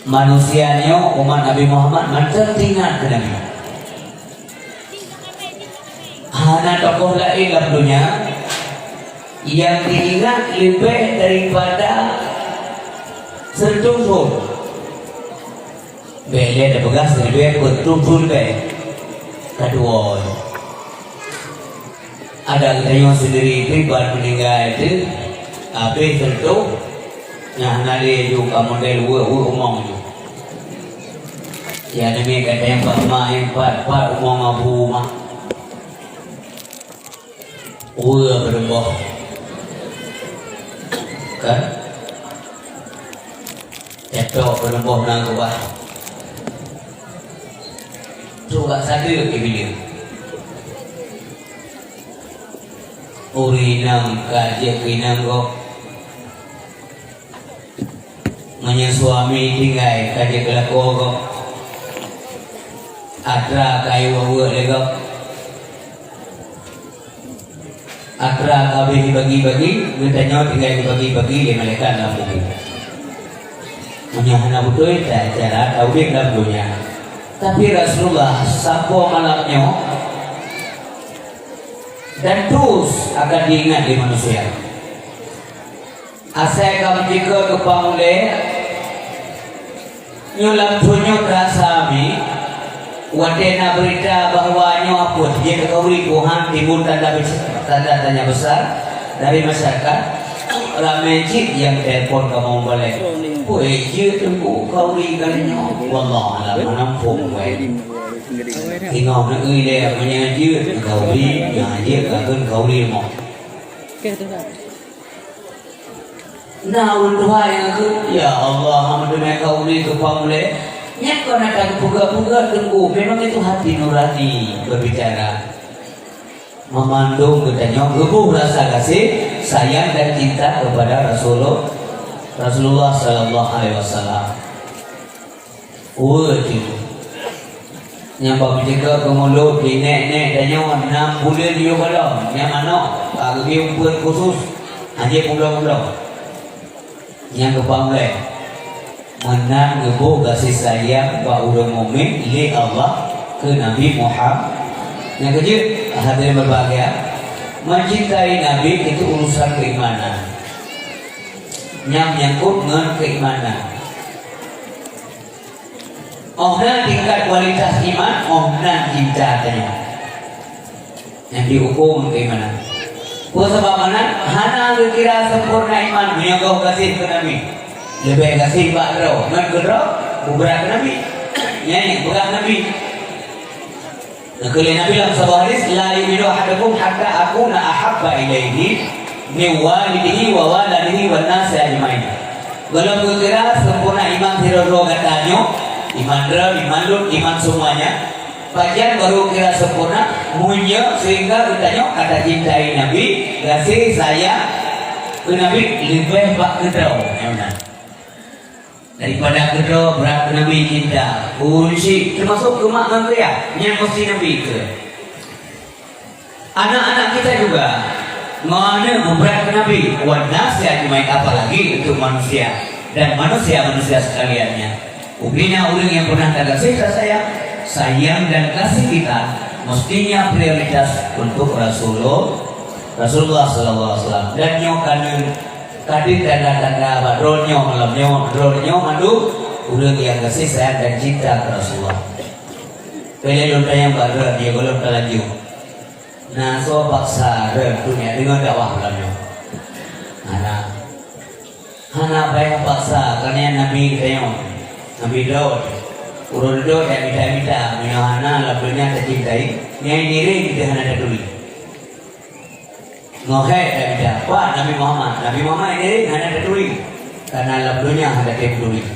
manusianya umat Nabi Muhammad macam tinggal ke Nabi. Hana tokoh lain dalam dunia yang diingat lebih daripada sentuh. Beli ada begas lebih betul be. Kedua, ada yang sendiri pribadi meninggal itu, habis sentuh. Nah, nari juga model umong tu. Ya, demi kata yang yang part umong abu mah. Berboh. Kan? Cetok berboh nang kubah. Coba satu ke video. Urinam kaji kinam kok. Manya suami tinggal kaji kelako kok. Atra kayu wawa legok. Atra kabeh bagi-bagi, bertanya tinggal dibagi-bagi di malaikat dalam bumi. Menyahana betul cara tauhid dalam dunia. Tapi Rasulullah sampo malamnya dan terus akan diingat di manusia. Asal kamu jika kepangule nyulam tunjuk rasami wadena berita bahwa apa dia kekawin Tuhan timbul tanda tanya besar dari masyarakat. Ramai cik yang telefon kamu balik. Je tunggu kawin kalinya. Wallah alam menampung baik. Tengok nak dia punya je kawin, yang dia kagum kawin mau. Nah untuk yang aku ya Allah Alhamdulillah kawin tu pamule. Nya kau nak puga-puga tunggu. Memang itu hati nurani berbicara. Memandung bertanya gebuh rasa kasih sayang dan cinta kepada Rasulullah sallallahu alaihi wasallam. Itu nyampak menjaga kemulut di nek tanya 6 bulan dia belum yang mana bagi umpuan khusus hanya pulang-pulang yang kepamlai menang gebuh kasih sayang wa urang mukmin li Allah ke Nabi Muhammad. Yang kecil hadirin berbahagia, mencintai Nabi itu urusan keimanan. Yang menyangkut dengan keimanan. Ohna tingkat kualitas iman, ohna cinta tanya. Yang dihukum keimanan. Sebab mana? Hana kira sempurna iman menyangkut kasih ke Nabi. Lebih kasih Pak Rau, ngan kedua, berat ke Nabi. Yang berat Nabi. Kalau Nabi dalam sebuah hadis, la yu'minu ahadukum hatta akuna ahabba ilaihi min walidihi wa waladihi wan nasi ajmain. Kalau kira sempurna iman hiro katanya, iman dra, iman lut, iman semuanya. Bagian baru kira sempurna munya sehingga katanya kata cintai Nabi, kasih sayang ke Nabi lebih bak kedau. Daripada kedua berat ke Nabi cinta kunci termasuk rumah manusia yang mesti Nabi ke anak-anak kita juga mana berat ke Nabi wanas ya cuma apalagi untuk manusia dan manusia sekaliannya. Ubina orang yang pernah kasih sayang dan kasih kita mestinya prioritas untuk Rasulullah SAW dan nyokanin tadi tanda-tanda badronyo malamnya badronyo madu udah yang kasih sayang dan cinta ke Rasulullah. Pilih lontar yang badron dia golong terlaju. Nah so paksa dunia dengan dakwah malamnya. Hana bayar paksa karena Nabi kita Nabi Daud urut Daud yang minta minahana labunya tercintai nyai diri kita hana tertulis. Ngohai dari dapat Nabi Muhammad ini hanya tertulis karena labdunya ada tertulis.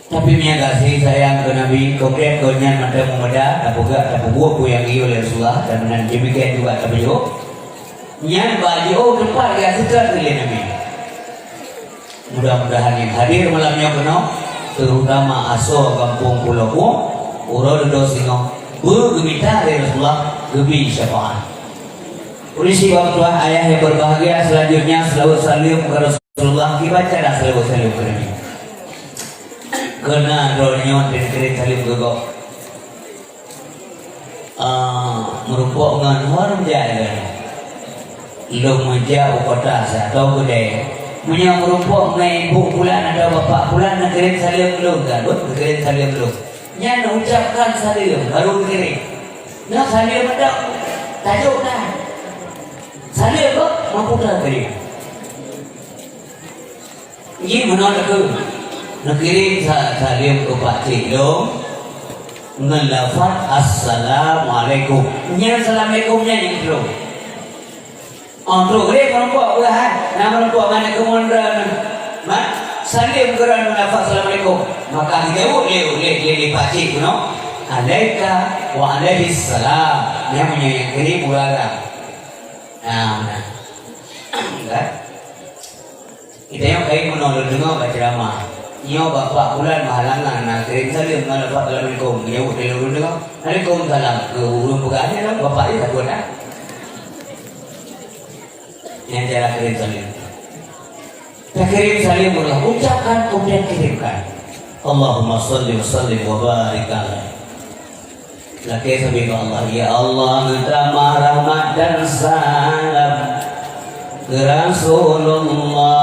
Tapi punya kasih sayang ke Nabi kemudian konyan mata muda tak buat yang iyo oleh Rasulullah dan menanti demikian juga tabiyo. Nyan baju tempat yang sudah oleh Nabi. Mudah-mudahan yang hadir malamnya penuh terutama aso kampung Pulau Uro do Singo bergemita dari Rasulullah gebi syafaat. Polisi orang tua ayah yang berbahagia selanjutnya selalu salim ke Rasulullah dibaca dah selalu salim ke Nabi. kena donya dan kiri salim gegok merupakan ngan orang jalan lo menjauh kota atau gede punya merupakan ngai ibu bulan ada bapak bulan nak kirim salim belum kan kirim salim belum nya nak ucapkan salim baru kirim nak salim ada tajuk dah salim kok mampu dah kirim ini menolak ke nak kirim salim ke Pak Cik Long dengan lafaz assalamualaikum nya assalamualaikumnya yang belum untuk dia perempuan ulahan nama perempuan mana kemunduran salim kerana lafaz assalamualaikum maka dijawab dia dipacik no alaika wa alaihi salam yang punya yang kirim ularang kan kita yang kayak menolak dengar baca ramah nyo bapak bulan mahalangan nak kirim salim dengan lafaz assalamualaikum dijawab dia dulu dengar waalaikumsalam ke urung pegangannya lah bapak dia tak buat dah yang cara kirim salim. Kita kirim salim Allah ucapkan kemudian kirimkan. Allahumma salli wa sallim wa barik alaihi. Laki sabi Allah ya Allah ngutama rahmat dan salam ke Rasulullah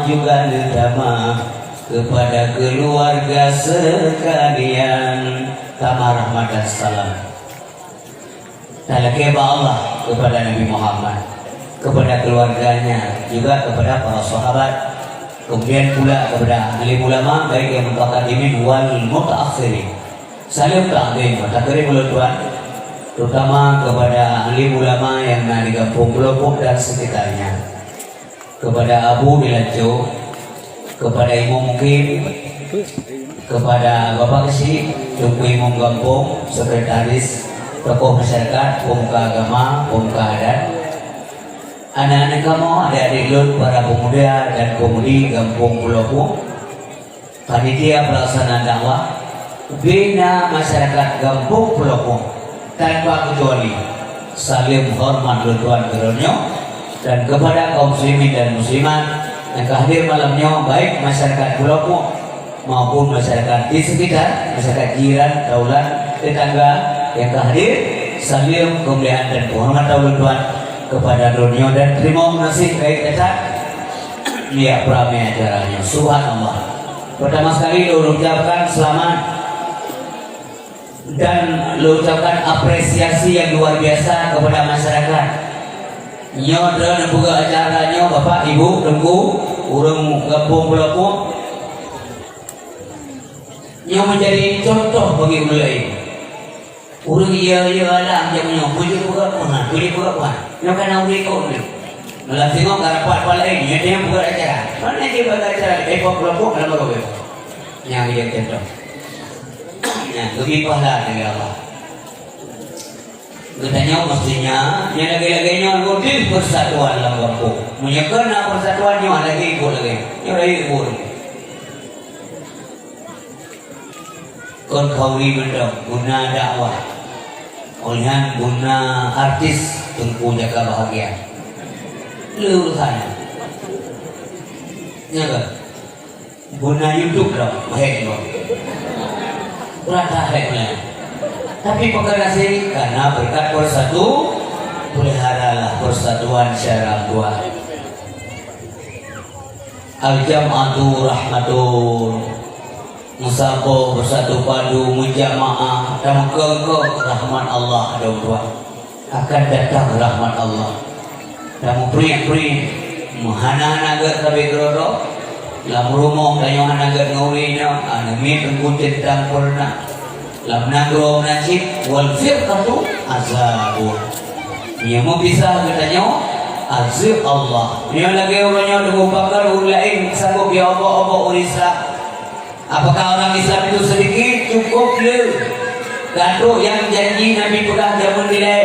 juga ngutama kepada keluarga sekalian tamah rahmat dan salam. Laki Allah kepada Nabi Muhammad kepada keluarganya juga kepada para sahabat kemudian pula kepada alim ulama baik yang mutaqaddimin wal mutaakhirin salim ta'zim wa takrim Tuhan terutama kepada alim ulama yang di Kampung Pelopok dan sekitarnya kepada Abu Bilajo kepada Imam Mukim kepada Bapak Kesi Tunggu Imam Kampung sekretaris tokoh masyarakat pemuka agama pemuka adat anak-anak kamu, adik-adik lu, para pemuda dan pemudi Kampung Pelopok, panitia pelaksana dakwah, bina masyarakat Kampung Pelopok tanpa kecuali salim hormat Tuhan Keronyo dan kepada kaum muslimin dan muslimat yang hadir malamnya baik masyarakat Pelopok maupun masyarakat di sekitar, masyarakat jiran, daulat, tetangga yang hadir salim kemuliaan dan penghormatan Tuhan kepada dunia dan terima kasih baik kita lihat ramai acaranya subhanallah pertama sekali lu ucapkan selamat dan lu ucapkan apresiasi yang luar biasa kepada masyarakat nyodra buka acaranya bapak ibu tunggu urung Kampung Pelopok yang menjadi contoh bagi mulai urang iya lah jamnya puji buka mana nak kena uli kau ni malah tengok karapat pala ini dia yang buka acara mana dia buka acara Pelopok dalam baru yang dia contoh yang lebih pahala dari Allah katanya mestinya yang lagi-laginya ngutip persatuan dalam Kampung menyekena persatuannya lagi ikut lagi yang lagi ikut kon kawi benda guna dakwah oleh guna artis tunggu jaga bahagia lu urusannya ya kan guna YouTube dong hek dong berata heknya tapi perkara sih karena berkat persatu peliharalah persatuan secara dua al-jam'atu rahmatun musabah bersatu padu mujamaah dan kegok rahmat Allah ada dua akan datang rahmat Allah dan peri-peri menghana-hana agak tapi gerodok lam rumah tanya agak ngawinnya anami tengkutin tangkurna lam nagro nasib wal firqatu azabun dia mau bisa katanya azab Allah dia lagi orangnya tunggu bakar ulain sanggup ya Allah urislah. Apakah orang Islam itu sedikit cukup le? Gaduh yang janji Nabi sudah jamun nilai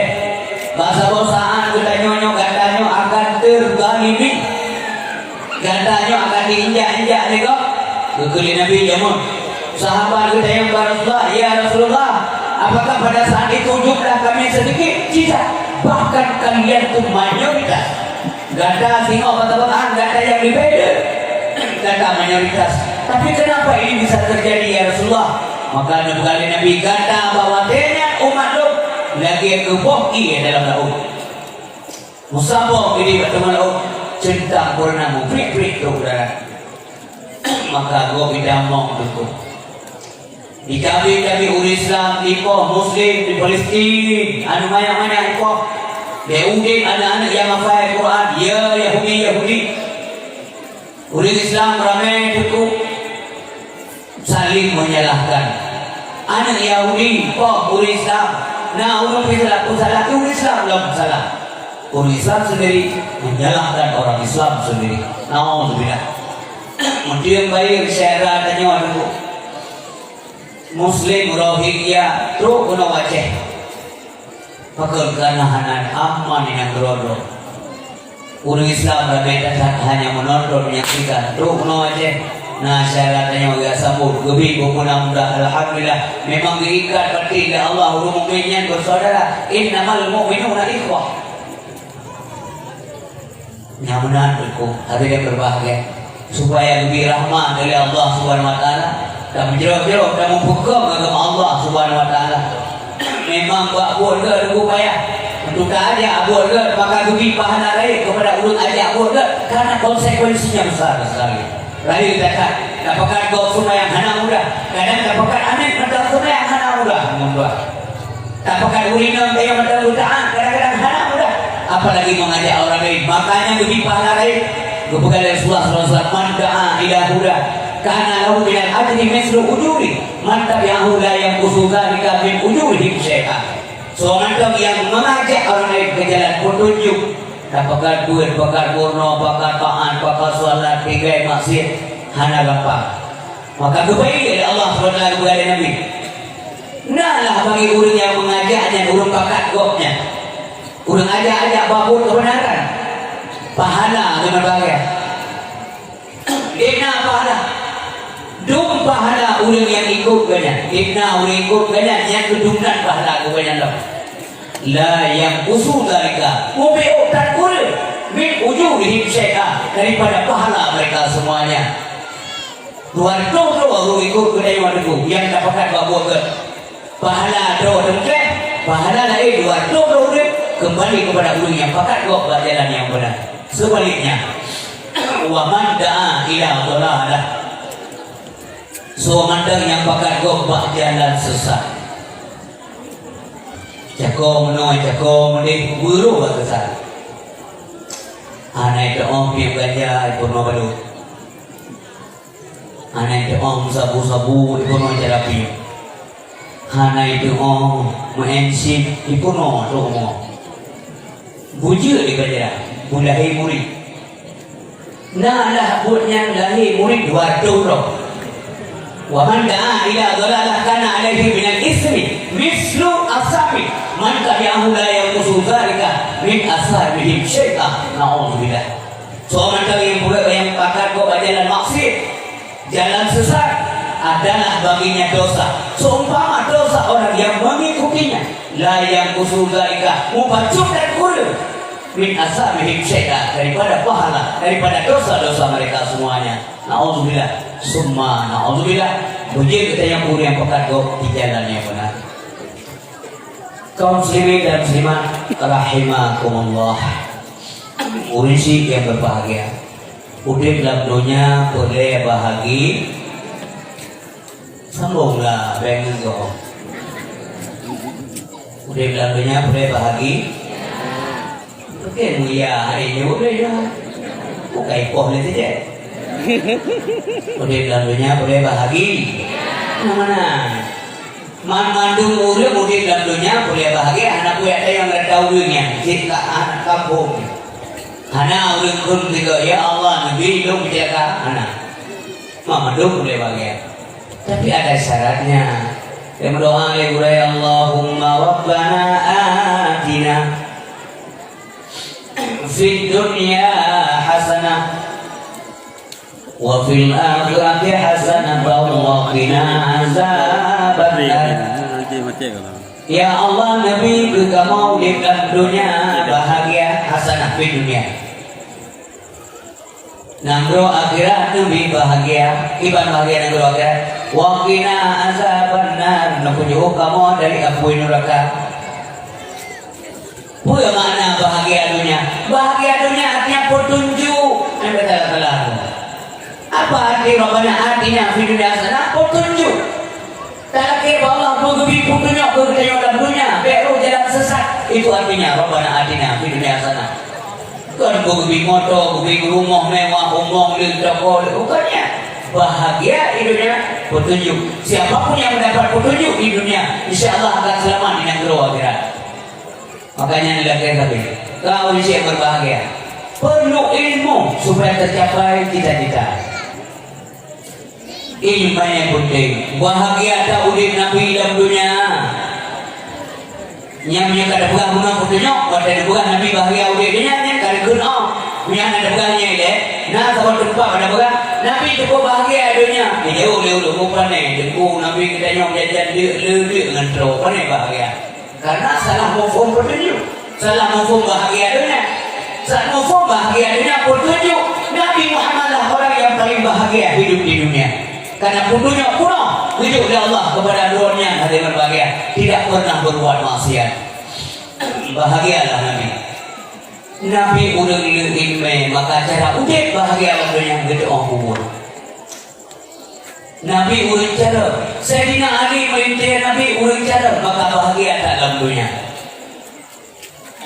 bahasa-bahasaan katanya katanya akan tergalimi katanya akan diinjak-injak ni kok kekali Nabi jamun sahabat kita yang Rasulullah ya Rasulullah apakah pada saat itu jumlah kami sedikit? Tidak bahkan kalian itu mayoritas gada tengok kata-kataan gada yang berbeza gada mayoritas. Tapi kenapa ini bisa terjadi? Maka Nabi kata bahwa tanya umat lu lagi keboki dalam laut. Musabah ini bertemu laut centang purna mu prik-prik tu udara. Maka gua bidamong tu. Di kami umat Islam di Muslim di Palestin anu banyak-banyak di Yahudi anak-anak yang hafal Quran ya Yahudi umat Islam ramai itu saling menyalahkan anak Yahudi umat Islam nah umat Islam salah umat Islam belum salah umat Islam sendiri menyalahkan orang Islam sendiri naudzubillah mungkin baik syara tanya dulu Muslim Rohingya tu guna wajah pekerjaan hanan aman yang berodoh orang Islam ramai tak hanya menonton menyaksikan tu guna wajah nah syaratnya agak sambut gebi mudah alhamdulillah memang diikat berarti Allah huruf mukminnya bersaudara innamal mu'minuna ikhwah nyamunan berku hadirin berbahagia supaya lebih rahmat dari Allah Subhanahu wa taala dan menjeruk-jeruk dan membuka agama Allah Subhanahu wa taala. Memang buat border upaya untuk tak ada border maka bagi pahala lain kepada ulun ajak border karena konsekuensinya besar sekali. Lain dekat dapatkan kau sungai yang hana mudah kadang dapatkan amin mental sungai yang hana mudah membuat dapatkan urinam yang mental utaan kadang-kadang hana mudah apalagi mengajak orang lain makanya bagi pahala lain kepada Rasulullah SAW man da'a ila huda karena lahu minal ajri mislu ujuri mantap yang hula yang usuka jika min ujuri syai'ah so mantap yang mengajak orang lain ke jalan petunjuk dapatkan duit, bakar burno, bakar ta'an, bakar salat, tiga maksiat hana gampang maka kebaikan dari Allah SWT kepada Nabi naklah bagi orang yang mengajaknya orang bakat gopnya orang ajak-ajak babur kebenaran pahala dengan bahagia Ibna pahala dum pahala orang yang ikut kanya Ibna orang ikut kanya yang kedungkan pahala kanya la yang usul darika mubi'u takul min ujurihim syai'ah daripada pahala mereka semuanya Tuhan tu orang ikut kanya yang dapatkan bahawa ke pahala tu dengkeh pahala lain Tuhan tu kembali kepada orang yang pakat kau jalan yang benar sebaliknya wa man da'a ila dhalalah so mandang yang pakat kau jalan sesat jago menoi jago mendik buru kesat anak itu om yang ganja ibu no baru anak itu om sabu-sabu ibu no terapi anak itu om mensip ibu no romo bujur di kerja mulahi murid nah lah buatnya lahi murid waduh roh wa man da'a ila dhalalah kana alaihi minal ismi mislu asabi man tabi'ahu la yanqusu dzalika min asabihim syai'ah na'udzubillah so man yang pakar kau jalan maksiat jalan sesat adalah baginya dosa seumpama dosa orang yang mengikutinya la yanqusu dzalika mubaccur dan kullu min asabihim syai'ah daripada pahala daripada dosa-dosa mereka semuanya na'udzubillah summa na'udzubillah puji kita yang mulia yang pekat di jalan yang benar kaum muslimin dan muslimat rahimakumullah urisi yang berbahagia udah dalam dunia boleh bahagia sambunglah pengen go udah dalam dunia boleh bahagia oke mulia hari ini boleh ya bukan ikoh itu je udah dalam dunia boleh bahagia mana mandung urip mudik dalam dunia boleh bahagia anak gue ada yang nggak tahu dunia jika anak kampung anak urip pun juga ya Allah nabi dong menjaga anak mama dong boleh bahagia tapi ada syaratnya yang berdoa ya Allahumma rabbana atina fid dunya hasanah wa fil akhirati hasanah wa qina azabannar. Ya Allah Nabi juga mau di dalam dunia bahagia hasanah di dunia. Nangro akhirat Nabi bahagia, iban bahagia nangro akhirat. Wa qina azabannar. Nakujuh kamu dari api neraka. Apa makna bahagia dunia? Bahagia dunia artinya petunjuk. Anda telah. Apa arti Rabbana atina fid dunya hasanah? Petunjuk. Tak kira Allah begitu petunjuk begitu dalam dunia, baru jalan sesat. Itu artinya Rabbana atina fid dunya hasanah. Bukan begitu motor, begitu rumah mewah, umum lintokol, bukannya. Bahagia di dunia petunjuk. Siapapun yang mendapat petunjuk di dunia, insya Allah akan selamat di negeri akhirat. Makanya lagi kau yang berbahagia. Perlu ilmu supaya tercapai cita-cita. Ilmu yang penting. Bahagia tak udin Nabi dalam dunia. Yang punya kada pegang bunga petunjuk, pada pegang Nabi bahagia udinnya ni kada guna. Punya ada pegangnya ile. Nah kalau tempat ada pegang Nabi cukup bahagia dunia. Dia jauh bukan ni. Deku Nabi kita nyok jajan dia dengan terus ni bahagia. Karena salah mafhum petunjuk. Salah mafhum bahagia dunia. Salah mafhum bahagia dunia petunjuk. Nabi Muhammad lah orang yang paling bahagia hidup di dunia. Karena petunjuk kuno hidup dari Allah kepada dunia hari berbahagia, tidak pernah berbuat maksiat. Bahagialah Nabi. Nabi udah ilmu, maka cara udah bahagia dunia gede orang kubur. Nabi udah cara, Sayyidina Ali merintah Nabi udah cara, maka bahagia tak dalam dunia.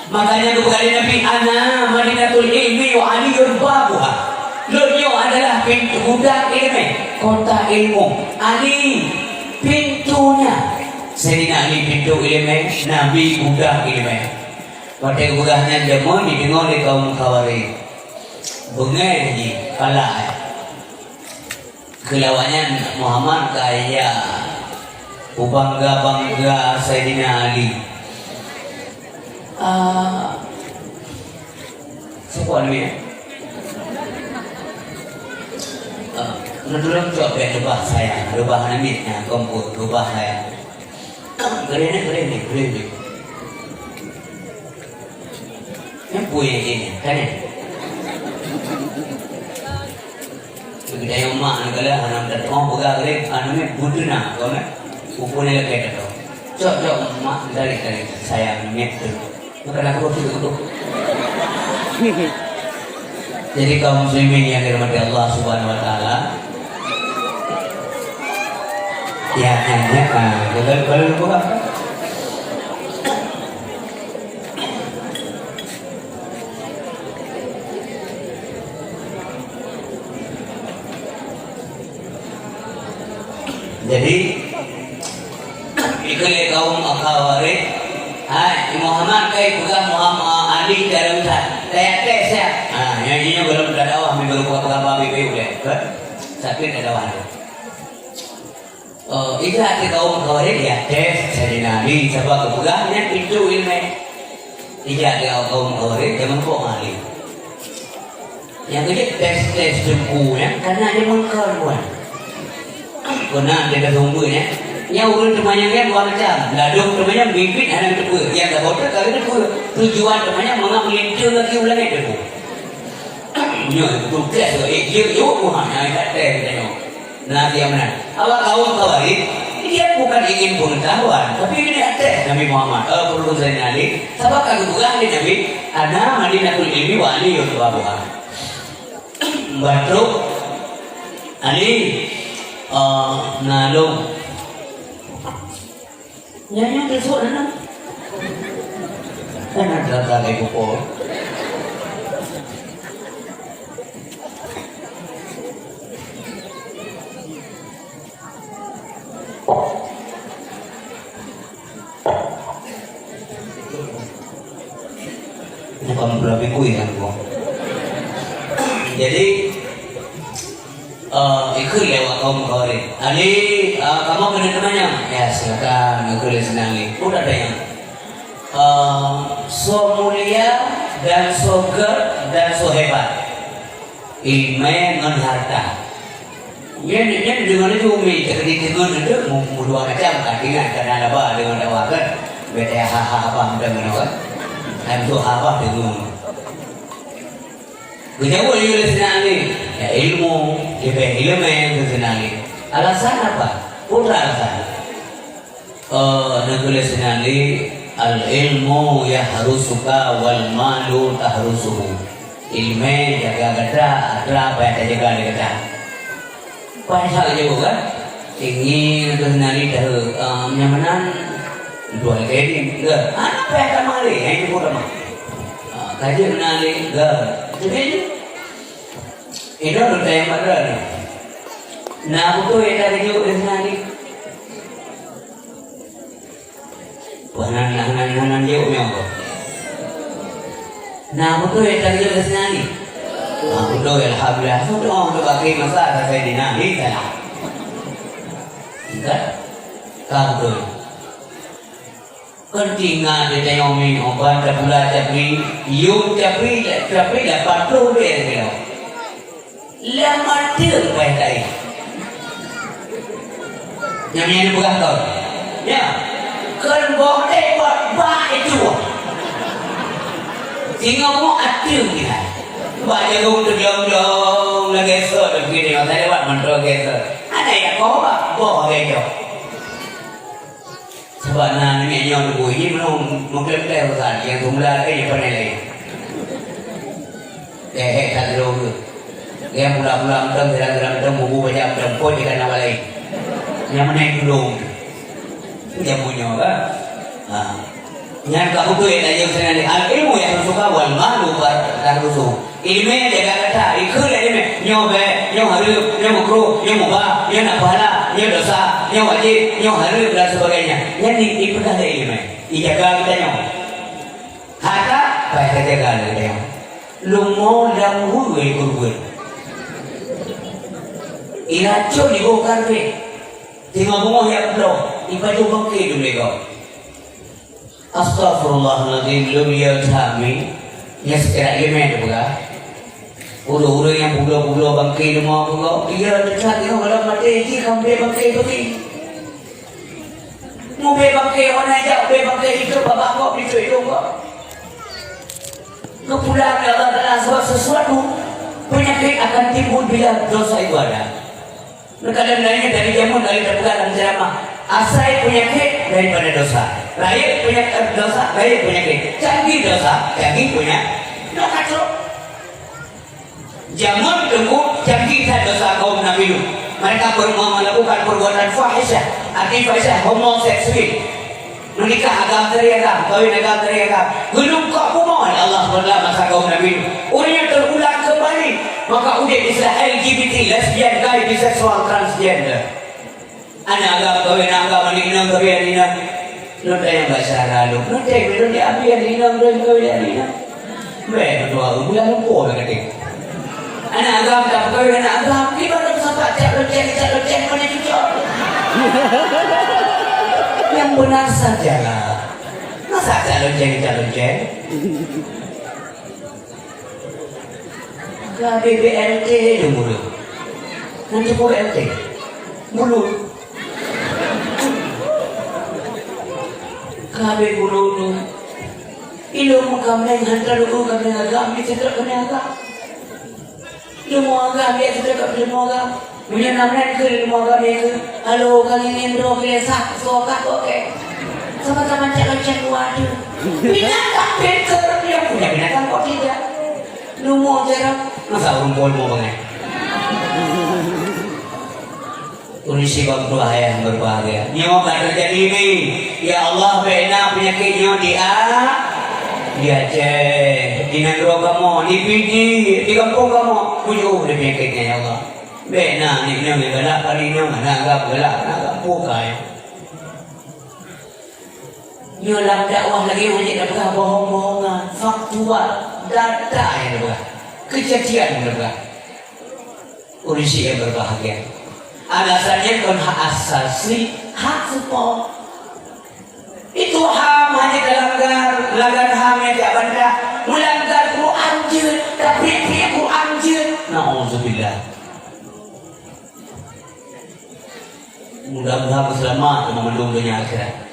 Makanya kepada Nabi, ana madinatul ilmi wa aliyun babuha. Beliau adalah pintu budak ilmu, kota ilmu. Ali pintunya. Sayyidina Ali pintu ilmu, Nabi budak ilmu. Pada budaknya jemaah didengar oleh kaum Khawarij. Bengai ni kalah. Kelawannya Muhammad kaya bangga Sayyidina Ali. Siapa ni? Menurut coba rubah saya, rubah namitnya, komput, rubah saya. Keren. Yang punya ini, kan? Begitu yang mak negara, anak datang pegang keren, anaknya butuh nak, kau nak? Upunya lagi ada. Coba mak dari saya namit tu. Bukan aku tu. Jadi kaum muslimin yang dirahmati Allah Subhanahu Wa Taala. Ya, kalau buka. Jadi, ikut kaum Khawarij, Muhammad kai pegang Muhammad Ali dalam tes ya. Yang ini belum ada awak, belum buat apa boleh, kan? Sakit ada awak. Itu hati kaum Khawarij ya tes Sayyidina Ali sebab kepegangnya pintu ilmu. Tidak ada kaum Khawarij zaman kau Ali. Yang kedua tes jemputnya karena dia mengkar buat. Karena dia dah tunggunya. Yang urut temannya kan dua macam. Ladung temannya bibit ada tepu. Yang dah hotel kali tepu. Tujuan temannya mengambil lagi ulangnya tepu. Nyo tu tes dia hanya kat tes tengok. Nah dia mana? Awak kaum Khawarij dia bukan ingin pengetahuan, tapi dia tes Nabi Muhammad. Perlu saya Ali. Sebab kalau bukan di Nabi, ada Madinatul Ilmi wa aliyun babuha. Bantu Ali nalung nyanyi tersebut mana? Kan ada lagi buku. Bukan berapa kuih kan gua. Jadi ikut lewat kaum Khawarij. Ali, kamu kena temannya? Ya silakan, ikut senang. Udah ada yang so mulia dan so ger dan so hebat. Ilmu dengan harta. Ini dengan itu umi terkait dengan itu dua macam kan dengan karena apa dengan tawakan bete apa dengan apa. Itu apa dengan Kejauh ilmu senang ni, ya ilmu, ilmu yang senang ni. Alasan apa? Putra alasan. Nulis nanti al ilmu ya harus suka wal malu tahrusuhu. Ilmu jaga gada, ada apa yang jaga gada. Pasal je bukan? Ingin tu nanti dah nyamanan dua lagi ni. Apa yang kamari? Yang itu pun mah. Kaji nanti jadi itu tu yang mana ni? Nah, betul yang tadi juga nanti. Wanan dia punya apa? Nah, betul yang tadi juga nanti. Betul alhamdulillah. Sudah orang tu bagi masa saya di nanti salah. Tidak, kau betul. Kentingan dia tengok ni obat terpula tapi you tapi dapat tu dia tu. Lama tu baik tadi. Yang ni bukan kau. Ya. Kan boleh buat baik itu. Tinggal mau atur ni lah. Baca kau tu jom lagi esok begini. Saya buat mantra esok. Ada yang kau bawa esok. Sebab ni yang tu ini belum mungkin dah besar. Yang tu mula yang pandai lagi. Tak terlalu. Yang mula dalam buku baca dalam pun dia kan awal lagi. Yang mana yang belum yang punya kan yang kamu tu yang tadi saya ni ilmu yang suka wal malu tarusu ilmu yang jaga kata ikut ilmu nyoba harus nyokru nyoba nak pahala dosa wajib harus dan sebagainya yang ikut ada ilmu dijaga kita nyoba harta baik kita jaga kita lumo dan hulu ikut iraco dibongkar ke tengok bunga yang belum ibadah bangkit dulu kau. Astaghfirullahaladzim belum dia kami yang sekarang dia main juga. Ulu-ulu yang pulau-pulau bangkit rumah kau. Dia dekat dia kalau mati ini kamu bangkit begini. Mau bangkit mana aja, bangkit itu bapak kau itu kau. Kepulang Allah adalah sebab sesuatu penyakit akan timbul bila dosa itu ada. Kadang lainnya dari jamun dari terbuka dalam ceramah. Asal penyakit daripada dosa. Lahir penyakit dosa, lahir penyakit. Canggih dosa, canggih punya. No kacau. Jamun tunggu canggih dosa kaum Nabi Nuh. Mereka melakukan perbuatan fahisyah. Arti fahisyah homoseksual. Menikah agam teriagam, kawin agam teriagam. Gunung kau kumohon Allah SWT masa kaum Nabi Nuh. Orangnya terulang kembali. Maka udah istilah LGBT, lesbian, gay, bisexual, transgender. Anak agam kawin agam menikah kawin ini. Lu yang bahasa lalu. Lu yang diambil ini dan kawin ini. Baik, dua bulan lupa berarti. Anak agam tak kawin anak agam. Gimana sampai cek mana juga? Yang benar sajalah. Masa calon-calon. KBBLT itu mulu. Nanti BLT. Mulu. KB mulu tu. Ilmu kami hantar dulu kami agam, kita kami agam. Ilmu agam, dia kita kami ilmu agam. Punya namanya ke ilmu agam itu. Halo, kali ini bro, biasa, suka oke. Sama-sama calon-calon waduh. Binatang pintar yang punya binatang kok tidak. Lu mau cerah? Masa rumput mau banget? Kondisi bang tua yang berbahagia. Nyawa tak terjadi ini. Ya Allah, benar penyakitnya dia cek di negara kamu, di Fiji, di kampung kamu, pujuk dia penyakitnya ya Allah. Benar ni ni galak kali ni agak galak pukai. Nyolam dakwah lagi hanya dapat bohong-bohongan, faktual, data yang dapat. Kejadian berbahagia, urisi yang berbahagia. Alasannya kan hak asasi, hak support. Itu ham hanya melanggar ham yang tidak benda, melanggar Quran je, tapi dia Quran je. Nauzubillah. Mudah-mudahan selamat memandung dunia akhirat.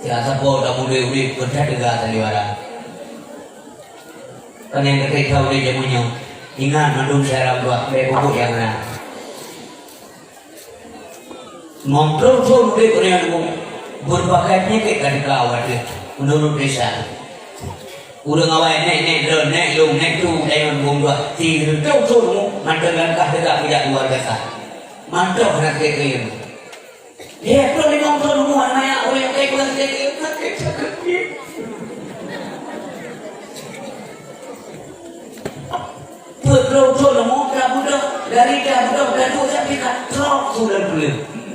Siapa pun dah mulai berdagang sandiwara. Kan yang kita boleh jamunya ingat mandung syarab buat bebuk yang mana Memperoleh duit orang yang berbagai penyakit kan kawat dia menurut desa. Urang awal nek lung nek tu dengan bomba tiru tu mantan langkah dekat tidak luar biasa. Mantap nak kaya. Dia perlu ngomong tu mana orang yang kaya bukan kaya. Perlu budak dari budak gaduh sampai kat truk sudah dulu.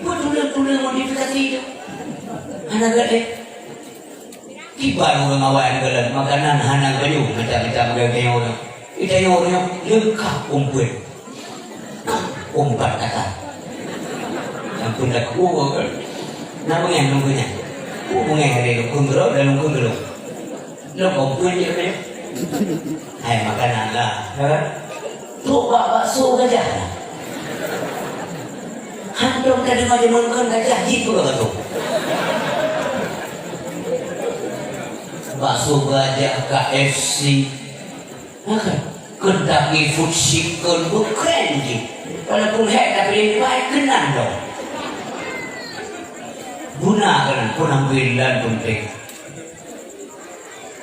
Betul modifikasi itu. Anak gadis. Kibar orang awal galan makanan hana gayu macam-macam gaya orang. Itu orang lengkap umpun. Umpat kata. Yang pun dah kuat kan. Nama yang nunggunya. Umumnya hari kundro dan kundro. Lo umpun je kan. Hai makanan lah, kan? Tu bakso gajah. Hantu tadi macam mungkin gajah jitu ke tu. Bakso gajah KFC, Kentucky Fried Chicken bukan je. Walaupun hek tapi ini baik kenan dong. Gunakan penampilan penting.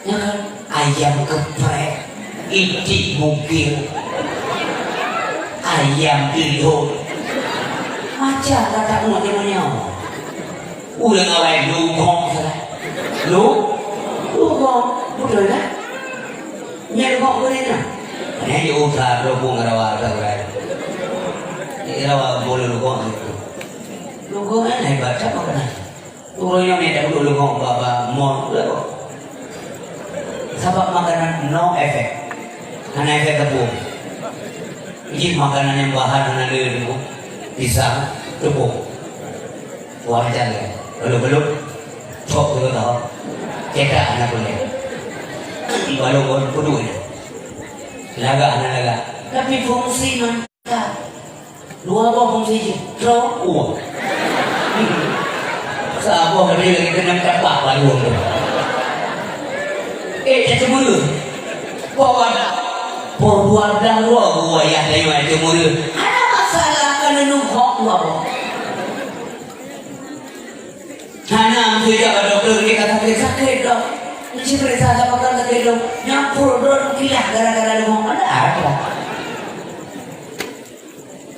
Ya kan? Ayam geprek, itik mungkin, ayam ilho. Macam kata umat namanya. Ulang awal lugong salah. Lugong, betul tak? Nyelgong boleh tak? Ini dia usaha lugong rawa rawa. Ini rawa boleh lugong itu. Lugong ni hebat tak makan? Lugong yang ni tak boleh lugong bapa mon lugong. Sebab makanan no efek, hanya efek tepung. Ini makanan yang bahan hanya dulu pisang tepung. Wajar ya. Belum cok dulu tahu. Cetak anak boleh. Balong kudu ini. Laga. Tapi fungsi mantap. Dua apa fungsi je? Trok uang. Siapa kerja lagi kena capak balong tu. Cemuru. Bawa dah luar yang dari mana cemuru. Ada masalah kena numpuk luar. Hana tidak ada doktor dia kata sakit dok. Mesti periksa apa kan sakit dok. Nyampur dok kilah gara-gara luar. Ada.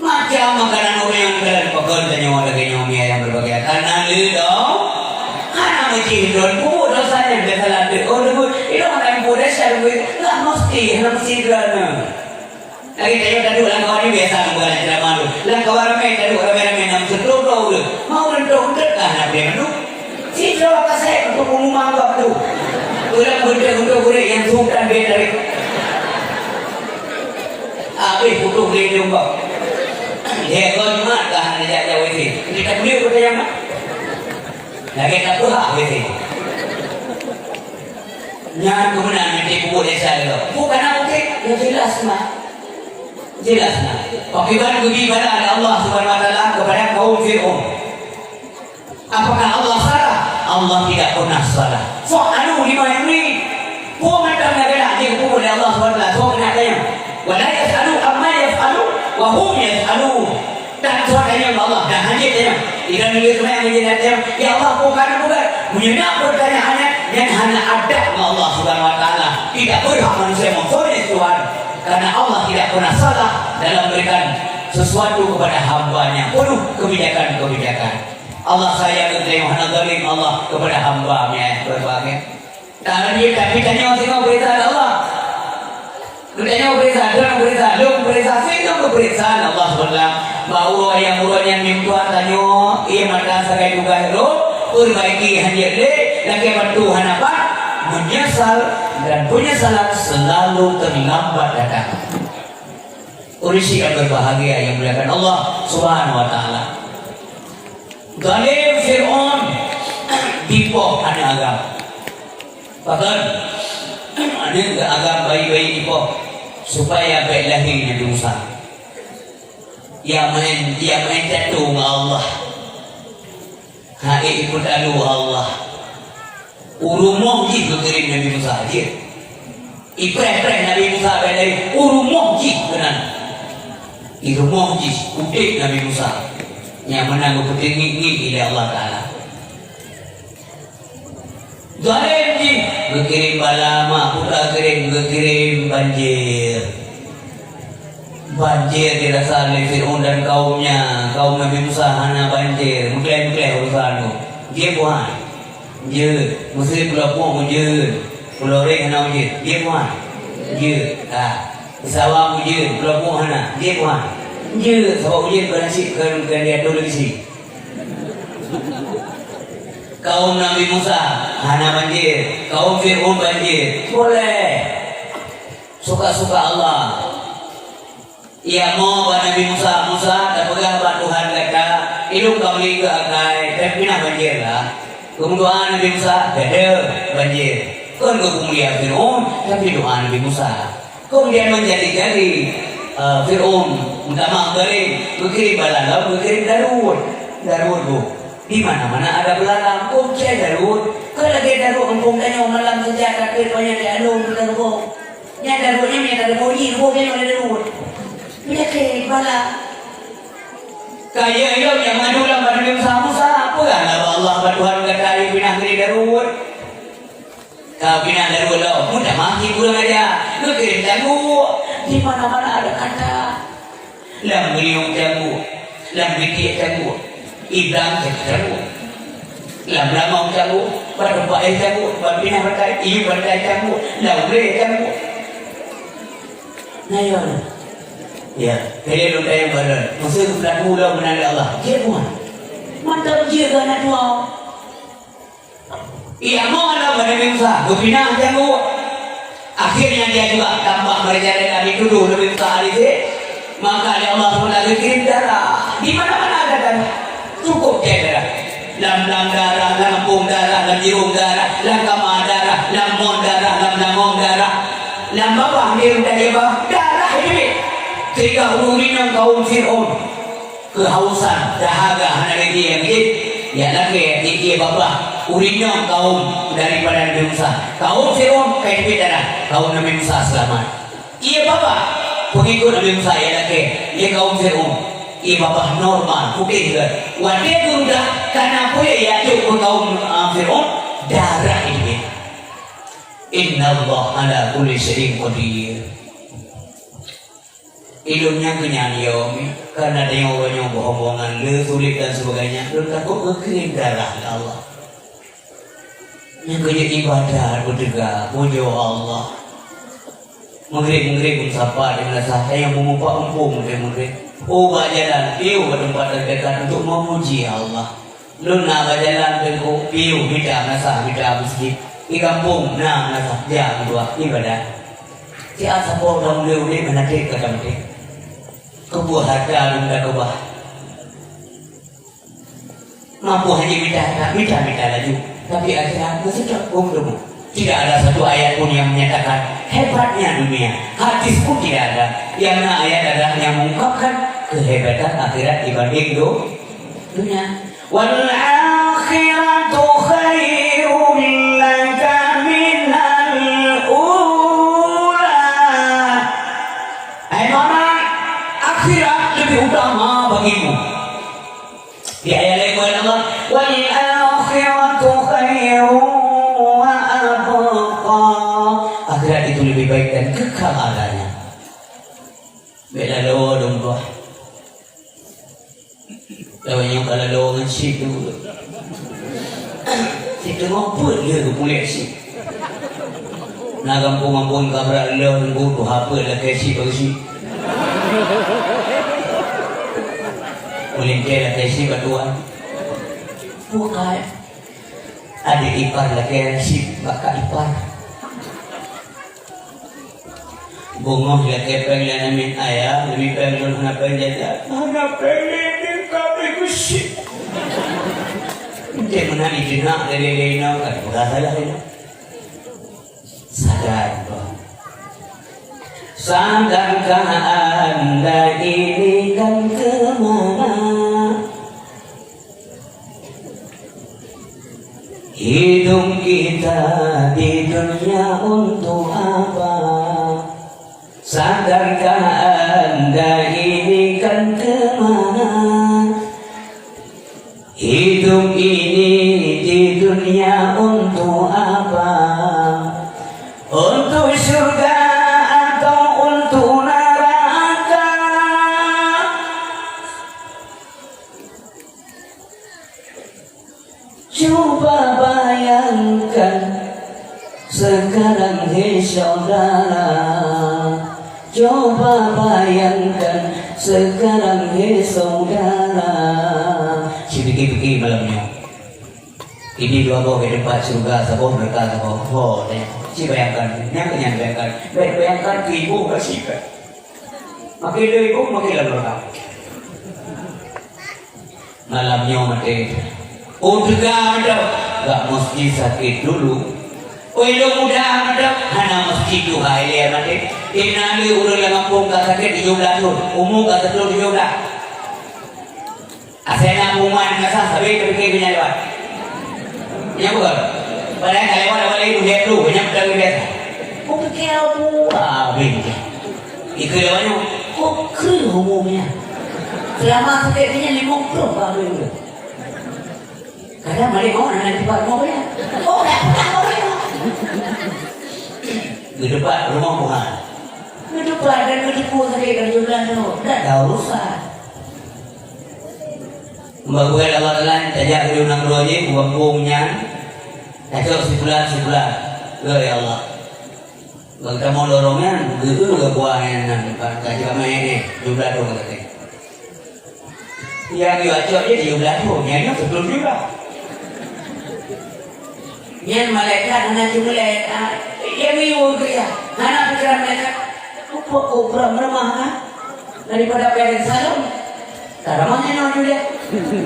Macam makanan orang yang dalam pekon tanya orang lagi nyomi yang berbagai karena dok. Hana mesti dok. Dosanya biasa lanjut. Oh dulu itu orang yang boleh share lah mesti kerana. Lagi saya tadi orang kawan ini biasa bukan cerita malu. Orang kawan ramai tadi orang ramai nama seluruh dulu. Mau rendah kan nak dia menu. Si jawab saya untuk pengumuman waktu. Orang budak yang sungkan dia dari. Habis putus dia jumpa. Dia kau cuma dah nak jauh ini. Kita beli apa yang mana? Lagi tak puas ini. Jangan kemudian nanti kubur desa itu. Bukan apa yang jelas mah. Jelas nah. Akibat kepada Allah Subhanahu Wa Taala kepada kaum Fir'aun. Apakah Allah salah? Allah tidak pernah salah. Fa'alu lima yuri. Kau macam negara di kubur Allah Subhanahu Wa Taala. Kau nak tanya. Wala yas'alu amma yaf'alu wa hum yas'alu. Dan soalnya Allah dan hanya tanya. Ikan nulis semua yang menjadi ya Allah bukan menyenang pertanyaannya yang hanya ada Allah Subhanahu Wa Taala. Tidak berhak manusia memfonis Tuhan karena Allah tidak pernah salah dalam memberikan sesuatu kepada hambanya penuh kebijakan. Allah sayang kepada Yohana Zalim Allah kepada hambanya berbagai. Tapi tanya tengok berita Allah. Tanya berita, film berita Allah Subhanahu bahawa yang Tuhan tanya ia mata sebagai juga hero perbaiki hanya lagi bantu apa menyesal dan penyesalan selalu terlambat datang. Urisi yang berbahagia yang muliakan Allah Subhanahu Wa Taala. Zalim Fir'aun dipo ada agam. Bahkan ada agam bayi-bayi dipo supaya baik lahir Nabi Musa. Yang main jatuh dengan Allah. Hai ikut alu Allah. Urumuh ji kirim Nabi Musa je. Ipreh Nabi Musa balik urumuh ji benar. Irumuh ji udik Nabi Musa. yang menang tinggi oleh Allah Ta'ala. Zalim ji berkirim bala mak putra berkirim banjir. Banjir dirasa oleh Fir'aun dan kaumnya, kaum Nabi Musa hana banjir, mengklaim urusan tu. Dia buat, je, mesti pulau puak je, pulau reng hana je, dia buat, je, Sawah je, pulau puak hana, dia buat, je, sawah je bernasib kan dia dulu lagi. Kaum Nabi Musa hana banjir, kaum Fir'aun banjir, boleh, suka-suka Allah. Ia mau Nabi Musa dah pegang Tuhan kata, ilmu kau lihat akai, tapi nak banjir lah. Kemudian Nabi Musa ada banjir. Kan kemudian Fir'aun, tapi doa Nabi Musa. Kemudian menjadi Fir'aun minta maaf dari berkirim balalau, berkirim Darud bu. Di mana-mana ada belalang, cek Darud. Kalau lagi Darud, engkau tanya malam sejak kafir banyak dialung Darud. Yang Darudnya minta ada bunyi, engkau tanya oleh Darud. Penyakit bala kaya ilmu yang madulah Nabi Musa apa kan Allah Tuhan kata pinah dari Darud kau pinah Darud lo mudah maki pulang aja lu kirim jamu di mana-mana ada kata lam beliung jamu lam bidik jamu Ibrahim jamu lam ramau jamu berbaik jamu berpinah berkait iu berkait jamu lam beli jamu nayon. Ya, kaya lu tanya badan. Masa tu pelan mula menanda Allah. Dia pun mantap dia kan anak tua. Ia mau ada Nabi Musa. Gupinah jamu. Akhirnya dia juga tambah berjalan dari tuduh Nabi Musa hari ini. Maka dia Allah SWT kirim darah. Di mana-mana ada darah. Cukup dia darah. Lam darah, lambung darah, lam jirung darah, lam kamar darah, lam mon darah, lam damong darah, lam bawah dia dari bawah darah ini. Ketika urunan kaum Fir'aun kehausan, dahaga, hana lagi yang gitu ya lagi, dia bapak urinnya kaum daripada Nabi Musa kaum Fir'aun kain darah kaum Nabi Musa selamat ia bapak pengikut Nabi Musa ya lagi ia kaum Fir'aun ia bapak normal putih juga wadah sudah karena boleh ya cukup kaum Fir'aun darah ini inna Allah ala kulli syai'in qadir. Hidupnya kenyang karena ada yang orang bohong-bohongan, sulit dan sebagainya. Lu takut berkirim darah ke Allah. Yang kerja ibadah bertegak, puja Allah. Mengerik sapa dengan saya yang mengumpat empung mengerik. Ubah jalan piu ke tempat terdekat untuk memuji Allah. Lu nak berjalan dengan piu bida nasa bida masjid. Di kampung nak nasa jam dua ibadah. Si asap orang boleh menarik ke kampung. Kebuah harta benda kebah mampu hanya minta laju tapi akhirnya masih cukup dulu. Tidak ada satu ayat pun yang menyatakan hebatnya dunia. Hadis pun tidak ada. Yang ayat adalah yang mengungkapkan kehebatan akhirat dibanding dunia. Wal akhiratu khairun laka minal ula. Akhirat lebih utama bagimu. Di ayat lain Allah, wal akhiratu khairun wa abqa. Akhirat itu lebih baik dan kekal adanya. Bela lo dong doa. Lawannya kalau lo dengan sip dulu. Kita ngobrol dia tu boleh sip. Nak kampung kamera lo tunggu tu apa lah kasih bagi. Boleh dia kasih batuan. Bukan. Adik ipar lagi sip bakal ipar. Bungoh lagi pengen min ayah lebih pengen nak penjaga. Mana pengen kami kusip. Dia mana dijenak dari nak kan? Bukan salah ini. Sadar bah. Sadarkah anda ini kan kemana? Hidup kita di dunia untuk apa? Sadarkah anda ini kan kemana? Hidup ini di dunia untuk apa? Untuk surga atau untuk neraka? Coba bayangkan sekarang hei saudara. Coba bayangkan sekarang hei saudara. Si pikir-pikir malamnya. Ini dua bawa ke tempat surga, sebuah mereka sebuah oh, si bayangkan, yang kenyang bayangkan, bayangkan ibu kasih kan. Makin dari ibu makin lama mereka. Malamnya mati. Oh juga ada, gak mesti sakit dulu. Oh itu mudah ada, hana mesti juga ini ya mati. Inali urang langampung gak sakit 17 tahun, umum gak terlalu 17. Asena umuman ngasah sabi kepikir penyalawat. Ya bukan? Padahal kalau ada balik dunia tu banyak lagi biasa. Kau pikir apa? Begini. Ikut lawannya. Kau kiri umumnya. Selama sakitnya 50 baru itu. Kadang balik mau nanti cepat mau ya. Oh dah pernah mau ya. Di depan rumah Tuhan. Di depan dan di depan sakit kerja tu. Dah tahu rusak. Mbak gue lawan-lawan tajak ke unang roje buang-buangnya tajak sebulan ya Allah bang kamu lorongnya begitu gak buangnya tajak sama ini jumlah dong katanya yang diwacoknya di jumlah dong yang betul juga yang malaikat anak jumlah yang ibu ya anak pikiran mereka kurang meremah daripada pikiran salam karamanya nyawa juga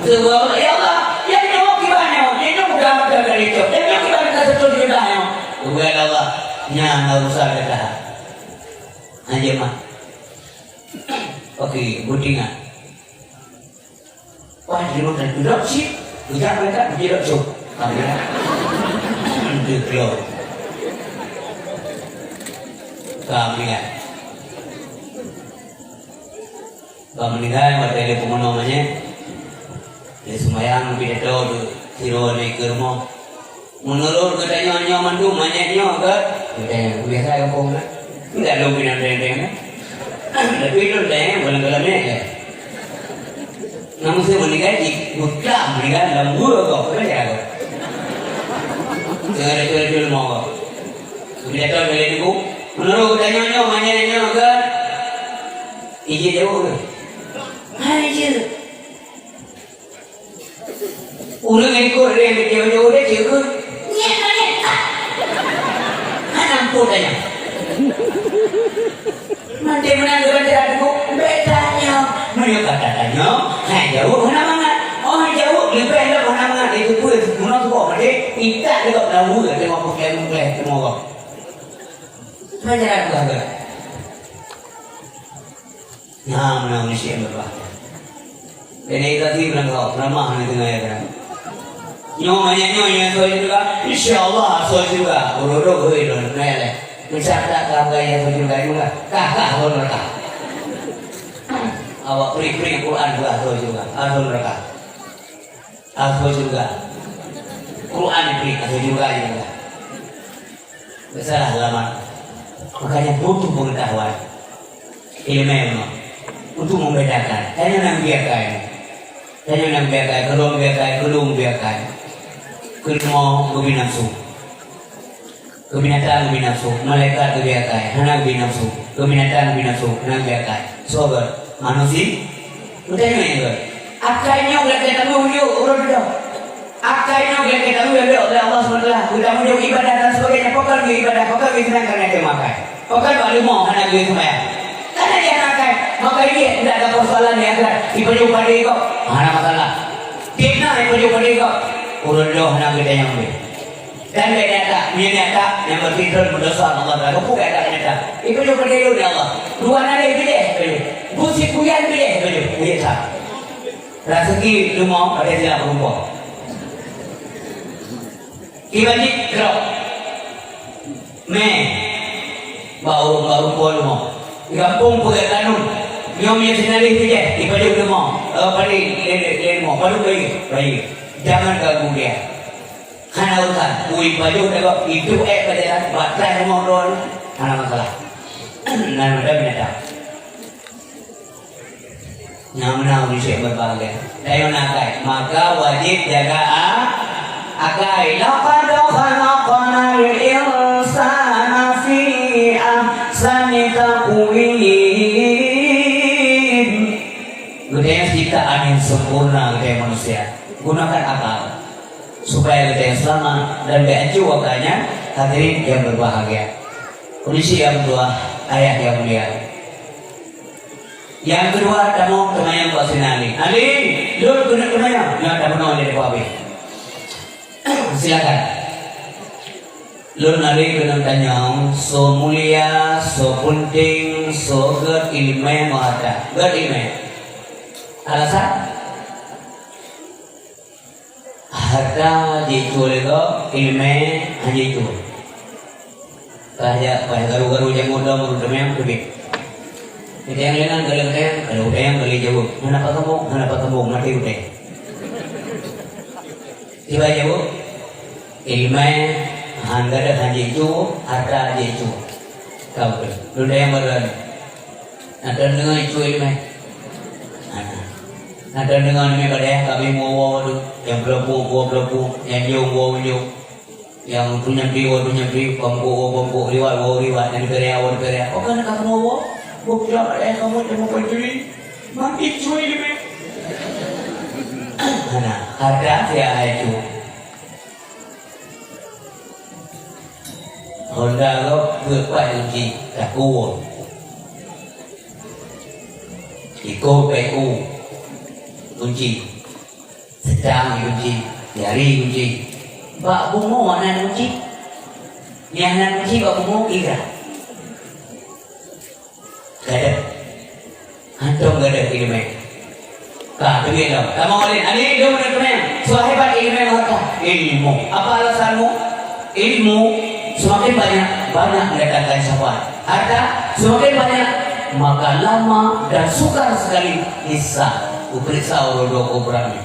sebuah ya Allah yang nyawa gimana ini udah ada dari itu dan yang kita bisa setul juga ya sebuah Allah nyana usah kita aja mah oke budingan wah jiru dan duduk sih ujar mereka duduk sih kamera duduk kamera meninggal pada dia pemenangnya dia semayang pidato tu siro naik ke rumah menurut katanya nyaman tu manyaknya ke katanya biasa yang pun tidak ada pindah dendeng tapi itu dendeng balang-balangnya ya namun saya meninggal di buka meninggal dalam guru kok kerja kok jangan ada jual mau kok pidato dari ibu menurut katanya manyaknya ke ije jauh ke Anjir. Ulang ikut dia jauh-jauh dia cikgu. Nyet. Hanam pun tanya. Nanti menang dengan aku bedanya. Mereka kata tanya, hai jauh mana? Oh jauh lebih enak mana itu pun mana tu kok dia tidak dekat tahu dia tengok pakai semua kok. Macam aku agak. Nah, mana mesti berapa? Ini tadi bilang kau ramah ni tengah ya kan. Nyonya so juga, insyaallah so juga. Urut hoi don, naya le. Mencatat kakak ya so juga. Kakak hon mereka. Awak pri Quran juga so juga. Hon mereka. So juga. Quran pri so juga. Besar lama. Makanya butuh pengetahuan. Ilmu untuk membedakan. Hanya nak biarkan. Hanya nak biarkan, belum biarkan. Kelima lebih nafsu. Kebinatang lebih nafsu. Malaikat lebih biarkan. Anak lebih nafsu. Kebinatang lebih nafsu. Anak biarkan. Sobat manusia. Bertanya ni tu. Akhirnya ulah kita tahu urut dah. Akhirnya ulah kita tahu oleh Allah SWT. Kita punya ibadah dan sebagainya. Pokok ibadah, pokok senang kerana dia makan. Pokok baru mau anak dia sembahyang. Karena dia nakal, maka dia tidak ada persoalan yang ada. Ibu pada kau, mana masalah? Tidak ibu pada kau, urut doh nak kita yang boleh. Dan beda tak, menyata yang berfitrah berdosa Allah Taala. Bukan tak menyata. Ibu pada kau dia Allah. Dua nari pilih, busik kuyan pilih, biasa. Rezeki rumah ada siapa rumah. Ibadit kerap, bau rumah. Di kampung pakai tanun, Nyom yang senari saja, ibadah demo, pada demo, pada bayi, jangan ganggu dia. Karena urusan, ibadah demo itu pada baterai motor, karena masalah. Nah, mudah binatang. Namanya bisa berbahagia. Tayo nakai, maka wajib jaga akai. Laqad khalaqnal insana fi ahsani taqwim. Budaya ciptaan yang sempurna budaya manusia. Gunakan akal supaya budaya selamat dan diacu wakanya hadirin yang berbahagia. Kondisi yang kedua, ayah yang mulia. Yang kedua, kamu kemayang kau sinali. Ali, lu kena kemayang. Ya, kamu nak jadi apa? Silakan. Lu nali kena tanya, so mulia, so penting, so ger ilmu yang ada. Ger ilmu. Alasan? Harta jitu lego ilmu hanya itu. Bahaya garu-garu yang muda menurut yang lebih. Kita yang lain kalau yang beli jauh, mana ketemu, mati udah. Tiba jauh, ilmu hangga dah haji itu, harta haji itu. Kau tu, lu yang berani. Ada dengan itu ilmu. Ada dengan ini pada kami mau yang berlaku, yang jauh, yang punya beri, bambu, liwat, yang beria. Oh kan kamu mau? Bukan kamu mau berdiri, mati cuy ini. Nah, harga ya itu. Honda lo berkuat uji tak kuat. Iko PU uji, sedang uji, jari uji. Bak bungo mana uji? Yang nan uji bak bungo kira. Gada, hantum gada ilmu. Kah begini loh. Kamu oleh, ali dia mana tuh? Sahabat ilmu apa? Ilmu. Apa alasanmu? Ilmu semakin banyak mendatangkan syafaat. Harta semakin banyak maka lama dan sukar sekali hisab. Uperiksa urodo kubrami.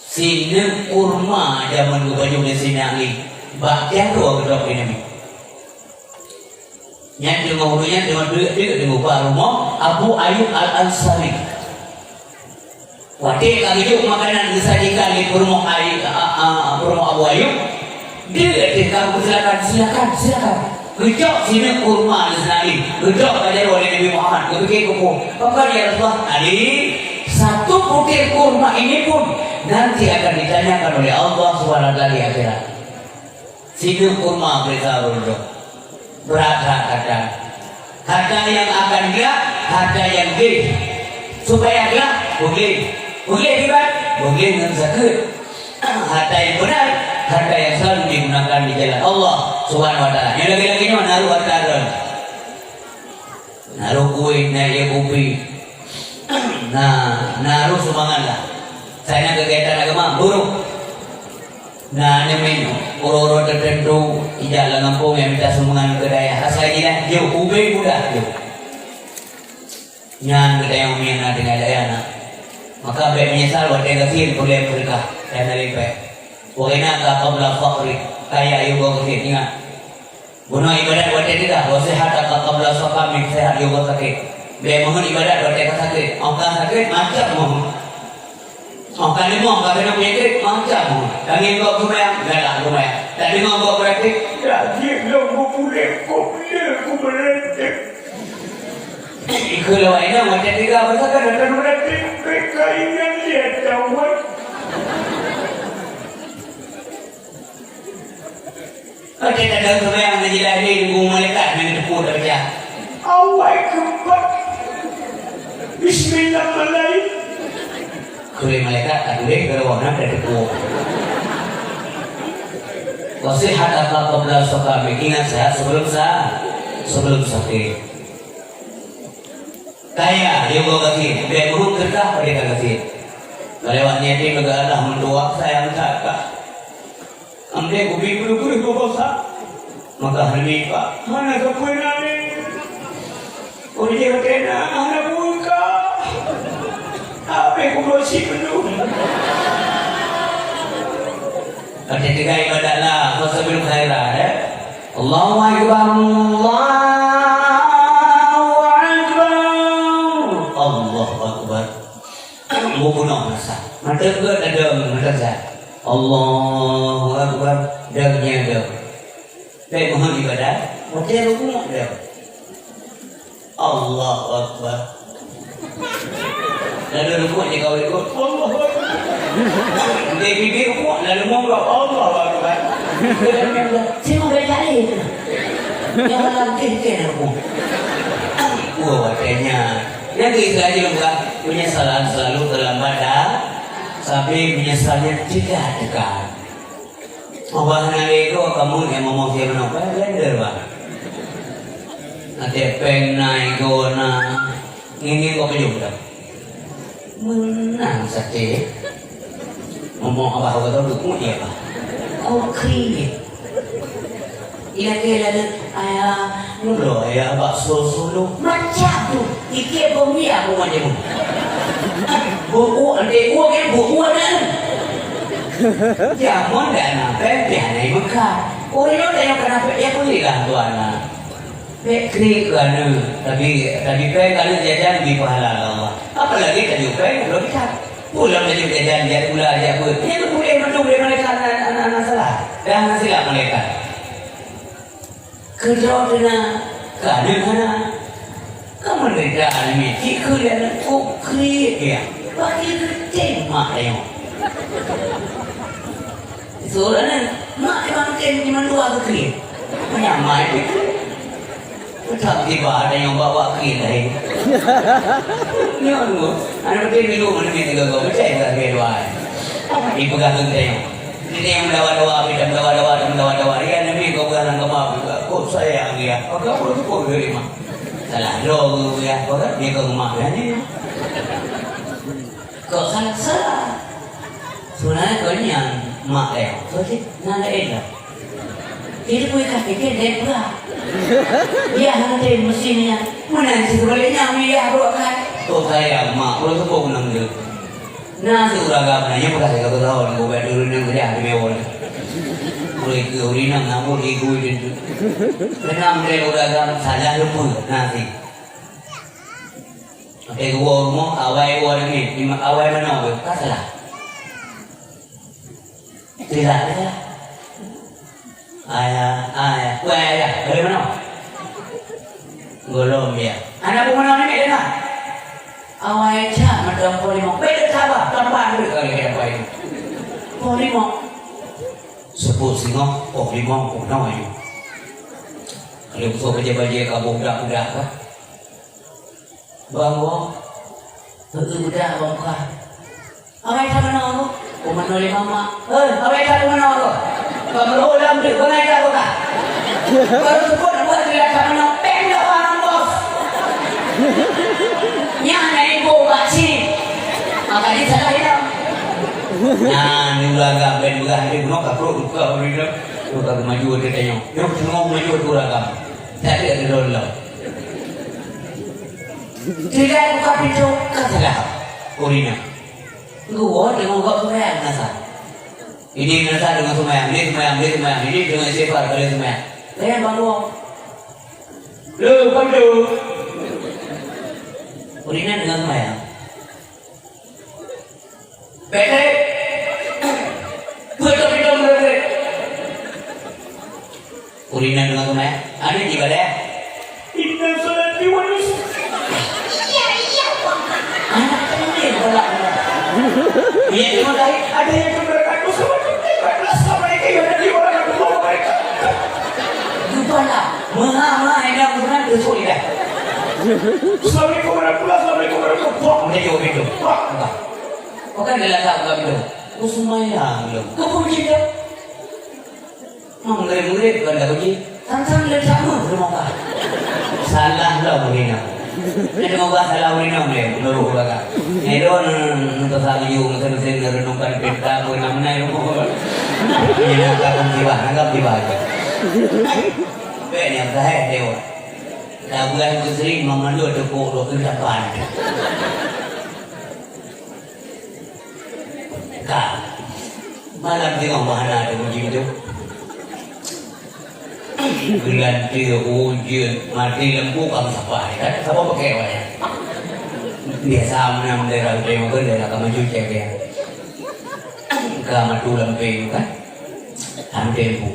Sini kurma zaman baju di sini ali. Bagian tuh gedok ini. Yang dimaunya dengan dia rumah Abu Ayyub Al-Ansari. Waktu kami juga makanan disajikan di rumah Abu Ayyub. Dia kamu silakan. Gejok sini kurma di sana. Gejok ajar oleh Nabi Muhammad. Kebikin kuku. Maka dia Rasulullah. Ali satu butir kurma ini pun nanti akan ditanyakan oleh Allah Subhanahu Wa Taala di akhirat. Sini kurma berita rodok. Berat harta yang akan gelap, harta yang gede supaya gelap, boleh tidak? Boleh dengan zakat. Harta yang benar, harta yang selalu digunakan di jalan Allah Subhanahu Wa Taala. Yang lagi-lagi ini naruh harta ron, naruh kue, naruh kopi, naruh sumbangan lah. Saya kegiatan agama buruk. Nah, ini orang-orang tertentu tidak langsung yang minta sumbangan ke daya. Rasanya dia ubay mudah dia. Nyan ke daya umian dengan daya nak. Maka baik menyesal waktu kafir boleh berkah dan dari baik. Wahina tak qabla faqri kaya juga kafir ingat. Guna ibadat waktu tidak. Wasihat tak qabla saqami sehat juga sakit. Baik mohon ibadat waktu sakit. Angkat sakit macam mohon. Angkat lima, angkat kena penyakit macam. Kami kau kumayang, galah kumayang. Tak dengar kau praktik. Jadi lo boleh berhenti. Kalau ini macam tiga masa kan datang berhenti. Mereka ingin lihat kawan. Kalau kita datang kumayang menjelah ini ibu malaikat yang tepuk terja. Awal keempat. Bismillahirrahmanirrahim. Kuli malaikat tak boleh kerana dari tepuk. Wasihat apa qabla saqami, ingat sehat sebelum sakit. Kaya dia bawa kafir, dia buruk kerja pada kafir. Lewatnya dia bergalah mendoak sayang kakak. Ambil kubi guru bapak. Maka hari pak mana kepunyaan? dia kena anak buka. Apa yang kubersih belum? Ada tiga ibadat lah. Kau sebelum khairat Allahu Akbar, Allahu Akbar. Buku nak masa. Mata ke ada mata sah. Allahu Akbar. Dagnya ada. Baik mohon ibadat. Mata buku nak ada. Allahu Akbar. Lalu rukuk ni kau ikut. Allahu Akbar. Dia bibir rukuk lalu monggo Allahu Akbar. Saya mau belajar itu. Yang malam kira-kira rukuk. Katanya. Yang itu aja enggak penyesalan selalu terlambat tapi penyesalannya tidak dekat. Abah nanti itu kamu yang ngomong siapa nak blender bang. Nanti penai gona ini kau kejut tak? Menang saja. Ngomong abah kau tahu dukung dia apa? Kau kiri. Kira-kira ayah nulo ayah bakso solo macam tu. Ikut bumi aku macam tu. Buku ade buku kan buku ada. Jangan dah nak pergi Mekah. Orang yang kenapa dia boleh lah tuan lah. Pergi kerana tapi kerana jajan di pahala Allah. Apalagi tadi belum kita. Pulang dari jajan dia pula aja pun. Dia boleh mendung dari mereka anak-anak salah. Dan silap mereka. Kerja kerana kamu negara ni jika dia nak kreat dia bagi kerja mak dia. Soalnya mak dia mungkin cuma dua kreat. Banyak mak dia. Tak tiba ada yang bawa kreat lagi. Ni orang anak dia minum mana tiga kau macam tak kedua. Ibu kata dia. Ini yang mendawa-dawa, kita mendawa-dawa. Dia nabi kau bukan angka maaf juga. Kau sayang dia. Kau perlu tu kau beri mak. Salah dong ya. Kau kan dia kau maaf dia. Kau salah. Sebenarnya kau ni yang mak dia. Kau sih nanda eda. Dia punya kaki dia pula. Dia hantar mesinnya. Mana sih sebaliknya dia buatkan. Kau sayang mak. Kau tu kau menang dia. Nah, suragam nanya pada saya kau tahu nak buat dulu ni kerja di mewah. Mulai ke urina ngamu di gue itu. Kenapa mulai suragam saja lupa nasi. Oke, gua mau awai ni, lima awai mana gua? Tak salah. Tidak. Ayah, gua ayah, dari mana? Golom ya. Anak pun mana ni dia nak? Awal cak macam polimok. Beda sabar, tambah dulu kali kita buat itu. Polimok. Sebut singo, polimok, no ini. Kalau usah kerja-kerja kamu budak-budak kah? Banggo, budak bang kah? Awal cak mana aku? Kumano lima mak. Awal cak mana aku? Kamu ulam tu, kau ngajar kah? Baru sebut buat dia cak mana? Pendek orang bos. Yang naik bawa sini, makanya salah itu. Nah, ni ulagam ben bukan dia bukan kapro buka beri dia, buka maju dia tanya. Yang tengok maju tu ulagam, tapi ada dolar. Tidak buka pintu, katalah, Korina. Gua tengok buka semayang nasa. Ini nasa dengan semayang, ini dengan sifar kali semayang. Saya baru. Lu pandu. Urinan dengan semayang. Betul. Betul betul. Urinan dengan semayang. Ada di mana? Inna salati wa nusuk. Iya. Anak ini bolak. Iya cuma dari ada yang berkata sama mereka yang ada di orang yang bawa mereka. Gimana? Mengapa anda bukan bersolidar? Assalamualaikum warahmatullahi wabarakatuh. Dia jawab itu. Kau kan dalam tak buka itu. Kau semayang belum? Kau pun macam Mengerik-mengerik bukan dah uji. Tantang dia sama rumah kau. Salah lah mungkin. Jadi mau bahas salah mungkin boleh. Lalu belakang. Neron untuk sahayu, mesin renungkan peta, mungkin namanya rumah. Ini nanggap tiba aja. Baik yang saya dewa. Labuan ku sering memandu tekuk ke depan. Kak, malam tengok mana ada uji itu. Ganti uji mati lembu kamu siapa? Kan siapa pakai wayang? Biasa menang daerah demo ke daerah kamu cuci dia. Kamu tu lembu kan? Hampir bu.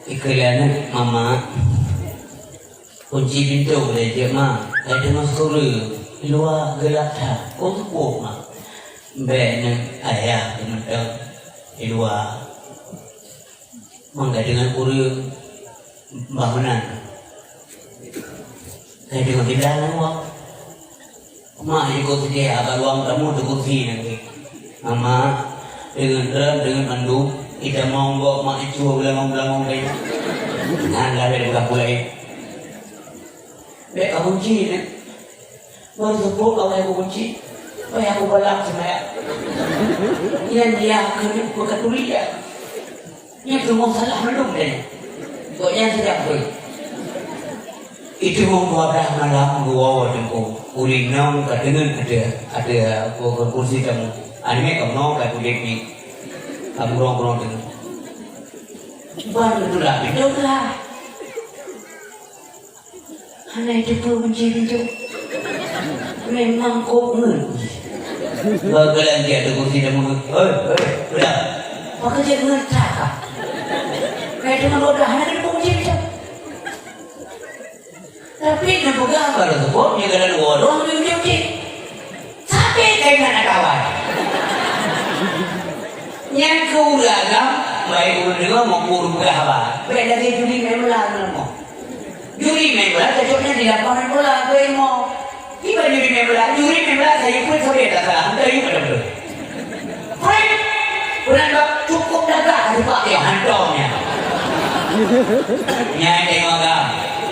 Iklannya mama kunci pintu boleh je mak. Ada masuk luar gelap dah. Kau tu mak. Bena ayah dengan di luar. Mangga dengan kurang bangunan. Saya dengan pindahan wak. Mak ikut dia abang ruang tamu tu kursi nanti. Mama dengan drum dengan mandu kita mau bawa mak itu belamang lain. Anda ada bukan pulai. Baik aku kunci ni. Baru sebut awak aku kunci. Baik aku balak sebenarnya. Yang dia kena bukan tulis dia. Yang semua salah belum dia. Pokoknya tidak boleh. Itu mau 12 malam gua waktu uring nong kadengan ada kursi kamu. Anime kamu nong kat kulit ni. Kamu rong dengan. Baru tu lah, betul lah. Hanya itu perlu mencari tu. Memang kau mengerti. Bagaimana dia ada kursi dan mengerti. Sudah. Maka dia mengerti. Kayak dengan roda, hanya dia perlu mencari tu. Tapi dia pegang kalau tu pun, dia kena dua orang dia mencari. Sampai kayak mana kawan. Yang keuragam, baik urut juga mau kurung berapa. Baik lagi juri membelah mau. Juri membelah, cocoknya di lapangan bola, baik mau. Iba juri membelah saya pun sorry tak salah. Dari mana betul? Baik, benar cukup dah pak yang hantarnya. Nyai tengok gam,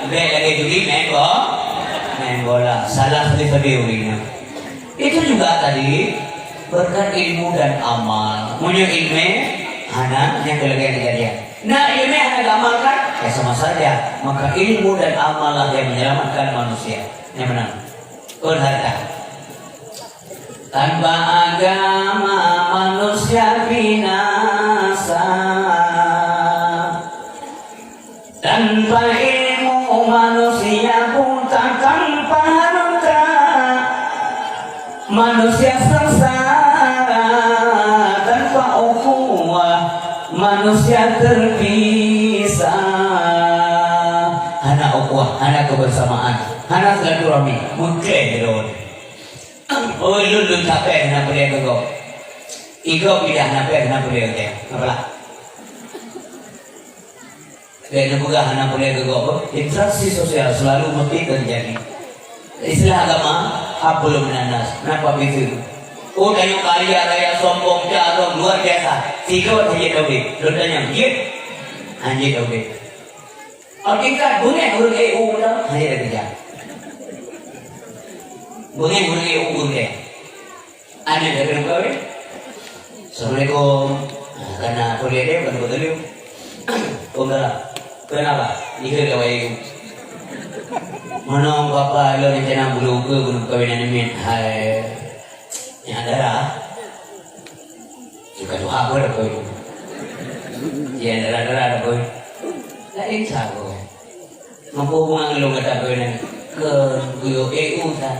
baik lagi juri main bola. Salah sedih urinya. Itu juga tadi. Berkat ilmu dan amal. Punya ilmu, hana yang kelebihan. Nah ilmu yang anda amalkan, ya sama saja. Maka ilmu dan amal lah yang menyelamatkan manusia. Yang mana? Harta. Tanpa agama manusia binasa. Tanpa ilmu manusia buta, tanpa harta manusia sengsara. Manusia terpisah. Anak ukhuwah, anak kebersamaan, anak silaturahmi, mungkin dulu. Oh, lu capek nak boleh kau. Iko tidak nak boleh kau. Apalah? Kena buka anak boleh kau. Interaksi sosial selalu mesti terjadi. Istilah agama, belum nanas. Kenapa begitu? Oh, tanya kaya raya sombong carong luar biasa. Tiga saja tahu deh. Lu tanya, anjir tahu deh. Tingkat bunga huruf EU dah, hanya ada kerja. Bunga huruf EU bunga. Ada dari kau ni. Assalamualaikum. Karena kuliah dia bukan betul dia. Oh enggak. Kenapa? Ikut kau EU. Mana bapa lo rencana bulu ke gunung kawinan ini? Hai. Yang darah juga doa boleh kau. Yang darah ada kau. Lain sah kau. Mampu hubungan lo kata kau ni ke kuyo EU sah.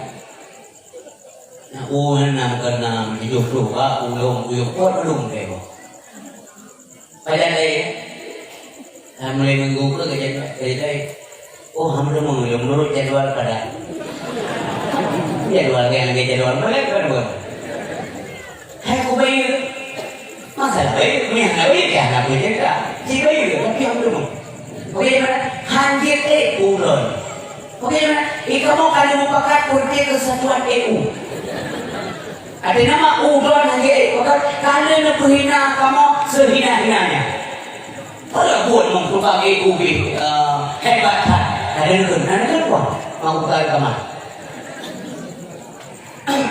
Nah, nama kerana hidup lu, ulung kuyo kuat ulung kau. Pada lagi, mulai minggu ke kerja. Oh, hampir menurut jadwal pada. Jadwal yang lagi jadwal boleh kan buat. Hai aku bayi, masalah bayi, punya anak bayi kan, anak bayi tak, si bayi tapi yang belum. Bagaimana? Hanjir urun. Bagaimana? Kamu kalau mau pakai Parti Kesatuan EU. Ada nama urun hanjir. Kalau nak berhina kamu sehina-hinanya. Kalau buat mengkubang EU hebat kan? Ada negara kuat. Mau pakai kamu.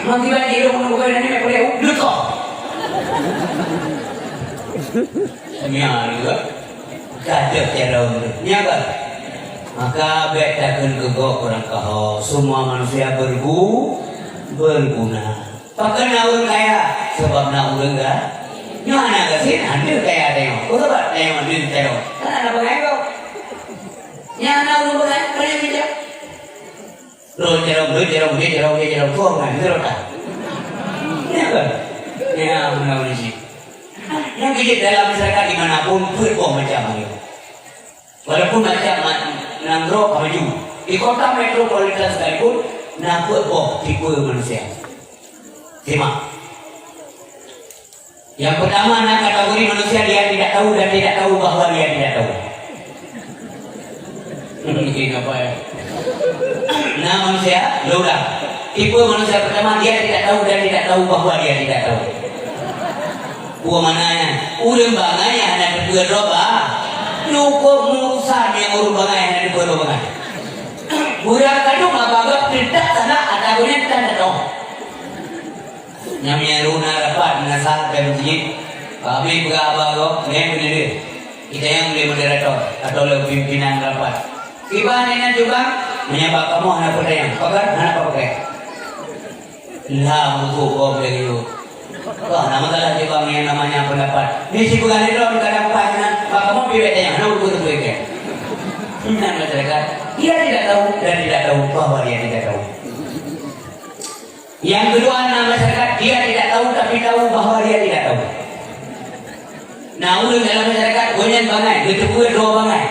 Mantiba dia orang bukan ini boleh lupa. Semua juga. Kacau cara orang. Ni apa? Maka bedakan gegok orang kau semua manusia berguna. Pakai naur kaya sebab naur enggak. Nyana kasih hadir kaya tengok. Kau tahu tengok hadir tengok. Kan ada pakai kau. Nyana naur pakai banyak bijak. Lo cerong kau kan terus tak. Ya kan? Ya benar sih. Yang bijak dalam masyarakat dimanapun berbom macam ini. Walaupun macam nanggro maju di kota metropolitan sekalipun nak tipe manusia. Simak. Yang pertama nak kategori manusia dia tidak tahu dan tidak tahu bahwa dia tidak tahu. Ini apa ya? Nah manusia, udah. Tipe manusia pertama dia tidak tahu dan tidak tahu bahwa dia tidak tahu. Buah mananya, udah banganya ada berdoa. Cukup murusan yang urus bangai yang dibuat bangai. Budak kadung apa tidak karena ada gunanya tidak tahu. Nyamnya runa rapat nasah dan masjid. Kami berapa kok yang berdiri. Kita yang beli moderator atau lebih pimpinan rapat. Kiban ini juga menyebab kamu anak berdayang. Pakai anak pakai. Lah musuh kau begitu. Wah, nama telah juga yang namanya pendapat. Ini si bukan itu kadang pasnya, maka mau bibet yang nak urut mereka. Nah masyarakat, dia tidak tahu dan tidak tahu bahwa dia tidak tahu. Yang kedua, nama masyarakat dia tidak tahu tapi tahu bahwa dia tidak tahu. Nah, ulang dalam masyarakat banyak bangai, itu dua bangai.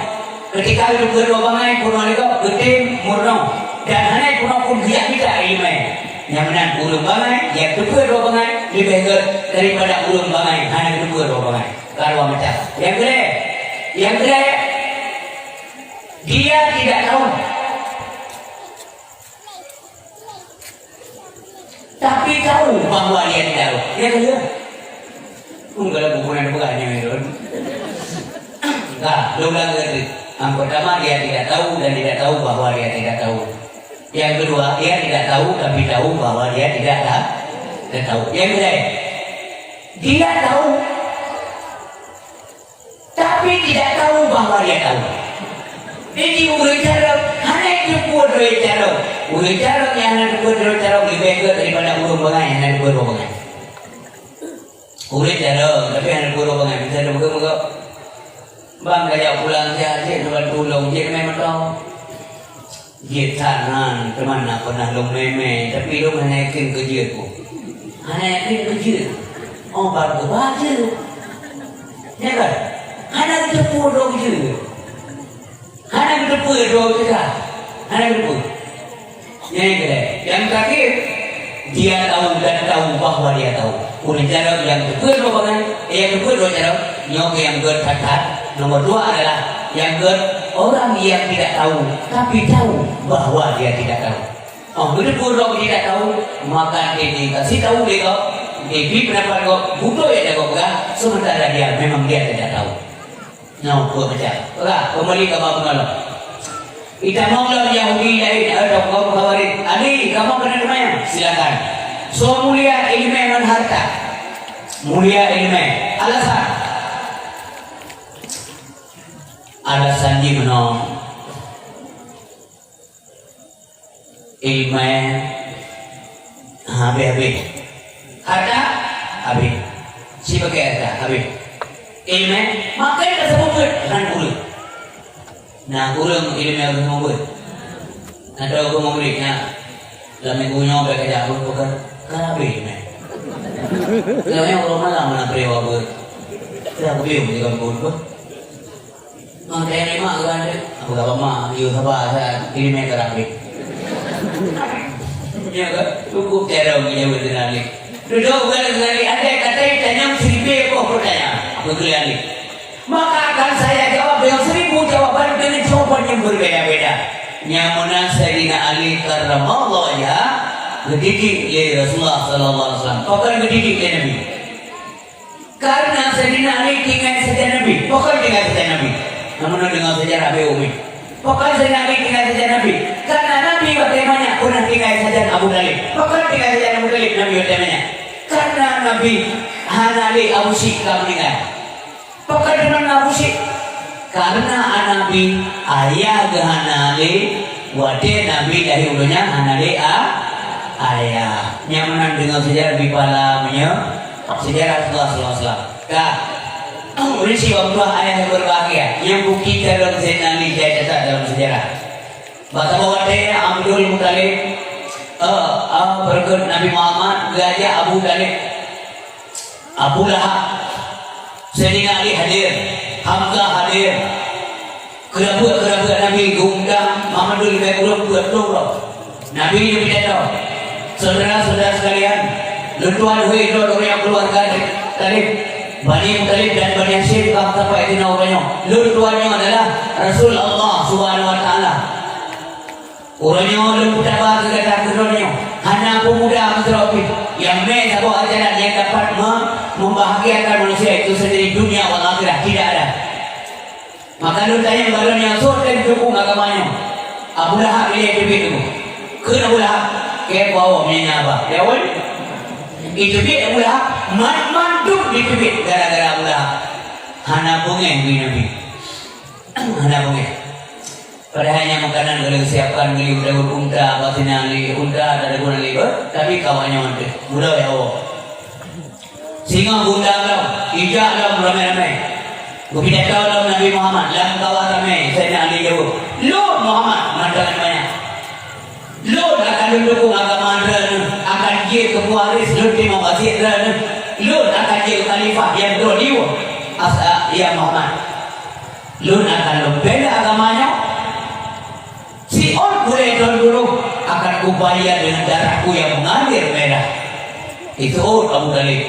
Ketika itu dua bangai, pun mereka gede murno dan hanya pun dia tidak ilmu. Yang menang ulung bangai, yang kedua dua bangai lebih daripada ulung bangai hanya kedua dua bangai. Kalau macam yang kedua dia tidak tahu, tapi tahu bahwa dia tidak tahu. Yang kedua, enggak bukan bukannya merun. Enggak, belum lagi. Yang pertama dia tidak tahu dan tidak tahu bahwa dia tidak tahu. Yang kedua, dia tidak tahu tapi tahu bahwa dia tidak tahu. Yang kedua, dia tahu tapi tidak tahu bahwa dia tahu. Jadi cara hanya itu pun cara. Cara yang hanya pun cara lebih daripada urut bangai hanya urut bangai. Cara tapi hanya urut bangai bisa moga-moga bang gaya pulang saya asyik dengan tulung je memang tahu. Jetanan teman nak pernah long meme tapi long hanya yakin kerja ku. Hanya yakin kerja. Oh baru baca. Ya kan? Hanya kita pun je. Hanya kita pun je. Hanya kita pun. Yang terakhir dia tahu dan tahu bahwa dia tahu. Punya cara yang kedua bangan, yang kedua cara nyok yang berkata. Nomor dua adalah yang orang yang tidak tahu tapi tahu bahwa dia tidak tahu. Oh, bila orang tidak tahu maka dia dikasih tahu dia kok. Dia pendapat kok butuh ya dia kok kan. Sementara dia memang dia tidak tahu. Nah, buat macam. Oke, kembali ke bab malam. Kita mau Yahudi lain ada kau kabarin. Ali, kamu pernah namanya? Silakan. So mulia ilmu dan harta. Mulia ilmu. Alasan di mana ilmu habis harta habis si pakai harta habis ilmu maka kita sebut dengan kulit. Nah kurang ilmu harus membuat ada aku memberinya dalam minggunya pakai jauh bukan karena habis ilmu ilmu orang malam mana periwa ber tidak boleh menjadi kulit. Kaya ni mak kan aku tak mak you sabar saya ini mereka rapi. Ya kan cukup cara punya betul ni. Duduk bukan sekali ada kata tanya 1000 kau pertanya betul ni. Maka akan saya jawab dengan 1000 jawaban dengan jawaban yang berbeda-beda. Nyamunan Sayyidina Ali karramallahu ya ngedidik ya Rasulullah sallallahu alaihi wasallam. Bukan ngedidik ya Nabi. Karena Sayyidina Ali tinggal saja Nabi, bukan tinggal saja Nabi. Namun dengan sejarah Umi. Pokoknya saya Nabi tinggal saja Nabi. Karena Nabi bagaimana pernah tinggal saja Abu Talib. Pokoknya tinggal saja Abu Talib Nabi bagaimana. Karena Nabi Hanali Abu Syik meninggal. Pokoknya dengan Abu Syik karena Nabi ayah gehanale wade Nabi dari ulunya hanale ayah nyaman dengan sejarah bipalamnya sejarah Rasulullah kak urisi waktu ayah yang berbahagia yang bukti dalam Zainali jaya dalam sejarah bata wade Abdul Muttalib berikut Nabi Muhammad gajah Abu Talib Abu Lahab Sayyidina Ali hadir Hamzah hadir kerabat Nabi diundang Muhammadul Ibrahim buat Nabi yang pidato saudara-saudara sekalian lutuan hidup yang keluarga Talib Bani Muttalib dan Bani Hashim kata Pak Idina orangnya lutuannya adalah Rasulullah Subhanahu Wa Taala orangnya lembut apa kata kedonnya hanya pemuda Mesrafi yang sebuah ajaran yang dapat membahagiakan manusia itu sendiri dunia wal akhirah tidak ada. Maka lu tanya baru yang dan dukung agamanya. Abu Lahab ini itu. Kena Abu Lahab ke bawah minyak apa? Dewan itu dia Abu Lahab manduk ditubit gara-gara Abu Lahab. Hana bungeng Nabi. Hana bungeng. Padahal hanya makanan kalau siapkan beli udah unta, batin ali unta ada guna libat, tapi kawannya mati. Mudah ya Allah. Singa bunda lam, ijak lam ramai-ramai. Berpidato lam Nabi Muhammad, lam kawan ramai. Saya ali jauh. Lu Muhammad mandangan banyak. Lu akan dukung agama anda, akan jadi kepuaris, lu mau kasih anda. Lu akan jadi khalifah yang berdua. Asa ya Muhammad. Lu akan bela agamanya. Si on boleh dulu akan kubayar dengan darahku yang mengalir merah. Itu Abu Talib.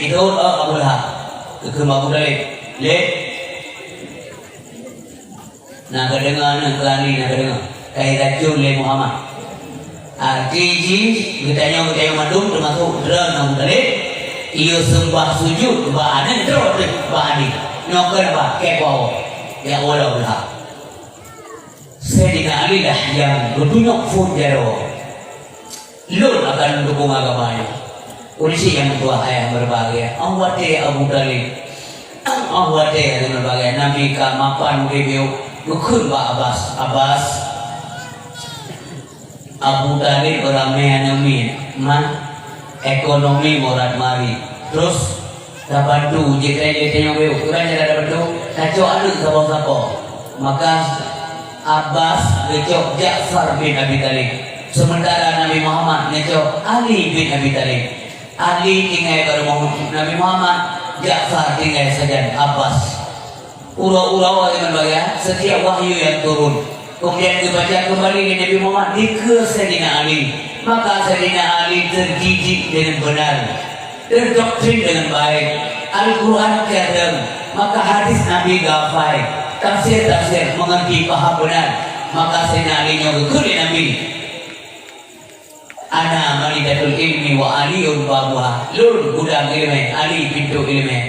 Itu Abu Lahab. Kekem Abu Talib. Lihat. Nak kedengar, nak kelani, nak kedengar. Kayak racun le Muhammad. Artinya kita madum termasuk drone Abu Talib. Ia sembah sujud bahanan terus bahani. Nokar bah kepo. Ya Allah Abu Lahab. Sayyidina Ali lah yang bertunjuk fujaro. Lun akan mendukung agamanya. Polisi yang tua ayah berbahagia. Awate Abu Talib. Awate yang berbahagia. Nabi ka mapan review. Mukun ba Abbas. Abu Talib ramai namin. Ekonomi morat mari. Terus dapat tu jika yang beu. Kurang cara dapat tu. Kacau adu sapa-sapa. Maka Abbas ngecok Ja'far bin Abi Talib. Sementara Nabi Muhammad ngecok Ali bin Abi Talib. Ali tinggal baru Nabi Muhammad, Ja'far tinggal saja Abbas. Ura-ura dengan bahagia setiap wahyu yang turun. Kemudian dibaca kembali di Nabi Muhammad di ke Sayyidina Ali. Maka Sayyidina Ali terdidik dengan benar, terdoktrin dengan baik. Al-Quran kadang, maka hadis Nabi gafai. Tafsir mengerti paham benar. Maka Sayyidina Ali nyawa kuli Nabi ana malidatul ilmi wa aliun babuha. Lur gudang ilmu, Ali pintu ilmu.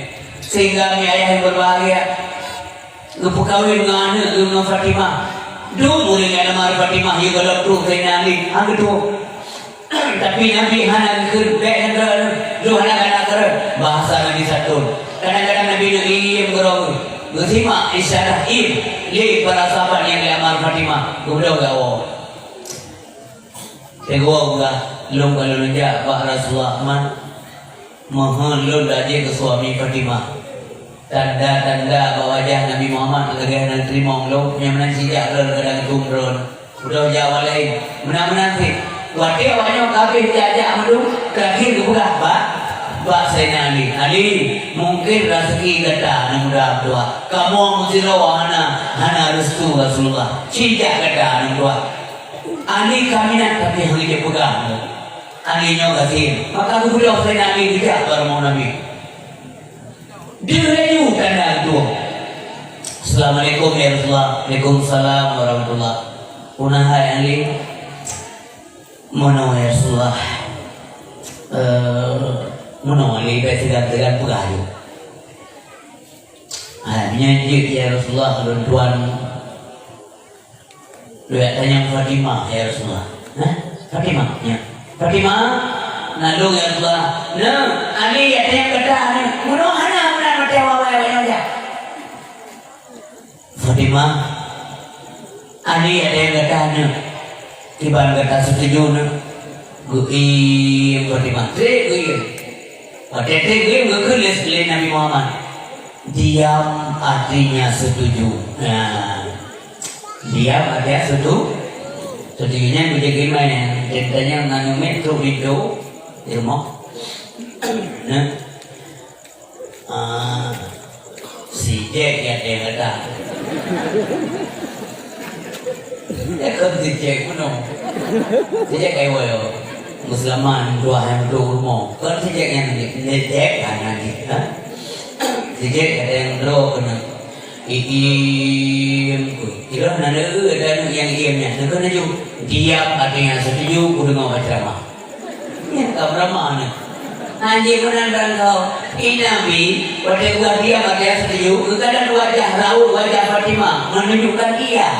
Sehingga ayah yang berbahagia ngepukawin dengan Fatimah. Dulu dengan nama Fatimah juga lalu Sayyidina Ali anggetu. Tapi Nabi hana kerja dulu hana kerja bahasa Nabi satu. Kadang-kadang Nabi ingin berlaku bersimak isyarat li para sahabat yang diamar Fatimah. Udah gawo. Tego udah belum kalau nja Pak Rasulullah mohon lu aja ke suami Fatimah. Tanda-tanda wajah Nabi Muhammad lagi nak terima lu yang menang sijak kadang tumron. Udah jawab lain. Menang-menang sih. Wadah banyak kabeh diajak madu terakhir kebuka Pak Sayyidina Ali mungkin rezeki kata anak muda tua kamu mesti hana restu Rasulullah cijak kata anak tua Ali kaminat tapi yang dia pegang Ali nyo kasih maka aku bilang Sayyidina Ali tidak baru mau Nabi dirayu tanda itu. Assalamualaikum ya Rasulullah. Waalaikumsalam warahmatullah. Punahai Ali Mono ya Rasulullah. Mono Ali tegan pegayu. Menyanyi ya Rasulullah tuan. Lihat tanya Fatimah ya Rasulullah. Fatimah ya. Fatimah nandung ya Rasulullah. Ali ya tanya kata mono hana mati wawa aja. Fatimah, ani ada yang kata anu, tiba kata setuju anu, gue Fatimah, gue, Tete gue kelis Nabi Muhammad. Diam artinya setuju. Nah, diam artinya setuju. Setujunya gue jadi gimana? Ceritanya nganu metro video, ilmu. Nah, si Jack ya yang kata. Ya kan si Jack mana? Si Jack kayak wayo. Musliman dua yang rumah. Kan si Jack yang ni Jack kan nanti. Si Jack ada yang dua kena. Kira nana ada yang iamnya. Nak naju diam artinya setuju. Kudu ngau ceramah. Ya ceramah ni. Anjing menandang kau. Ini Nabi, pada gua diam artinya setuju. Kadang wajah Raul, wajah Fatimah menunjukkan iya.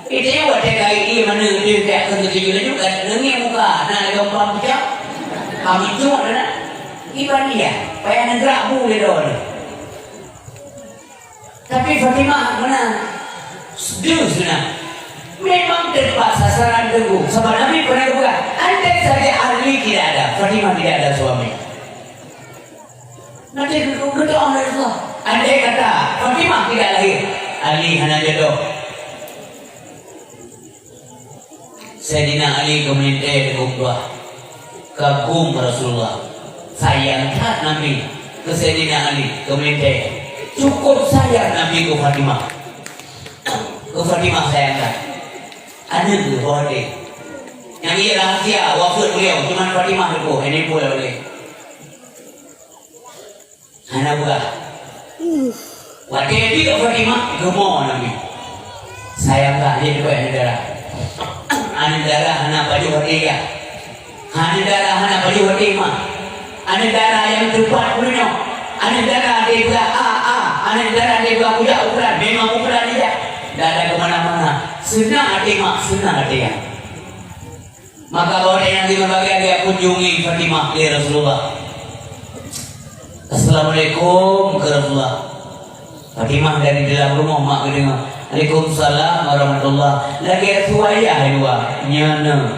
Itu yang wajah kaki mana dia tak setuju juga. Nengi muka, nak gampang macam. Kami cuma nak iban dia. Payah negara boleh dah. Tapi Fatimah mana? Sedih sudah. Memang tempat sasaran teguh. Sebab Nabi pernah buka. Andai saja Ali tidak ada, Fatimah tidak ada suami. Nanti kita Allah itu. Andai kata Fatimah tidak lahir, Ali hanya jodoh. Sayyidina Ali kemudian kagum Rasulullah, sayang tak Nabi ke Sayyidina Ali kemudian cukup sayang Nabi ke Fatimah. Ke Fatimah sayangkan. Ada tu boleh. Yang ia rahasia wafat beliau cuma Fatimah itu. Ini boleh boleh. Hana buka. Waktu itu ke Fatimah gemuk Nabi. Sayangkan dia juga negara. Negara hana baju hatinya. Negara hana baju Fatimah. Negara yang tepat punya. Negara dia juga negara dia juga punya ukuran. Memang ukuran dia. Tidak ada kemana-mana. Senang hati mak, senang hati ya. Maka orang yang di berbagai dia kunjungi Fatimah ya Rasulullah. Assalamualaikum ke Rasulullah. Fatimah dari dalam rumah mak dengar. Waalaikumsalam warahmatullah. Lagi suaya dua. Nyana.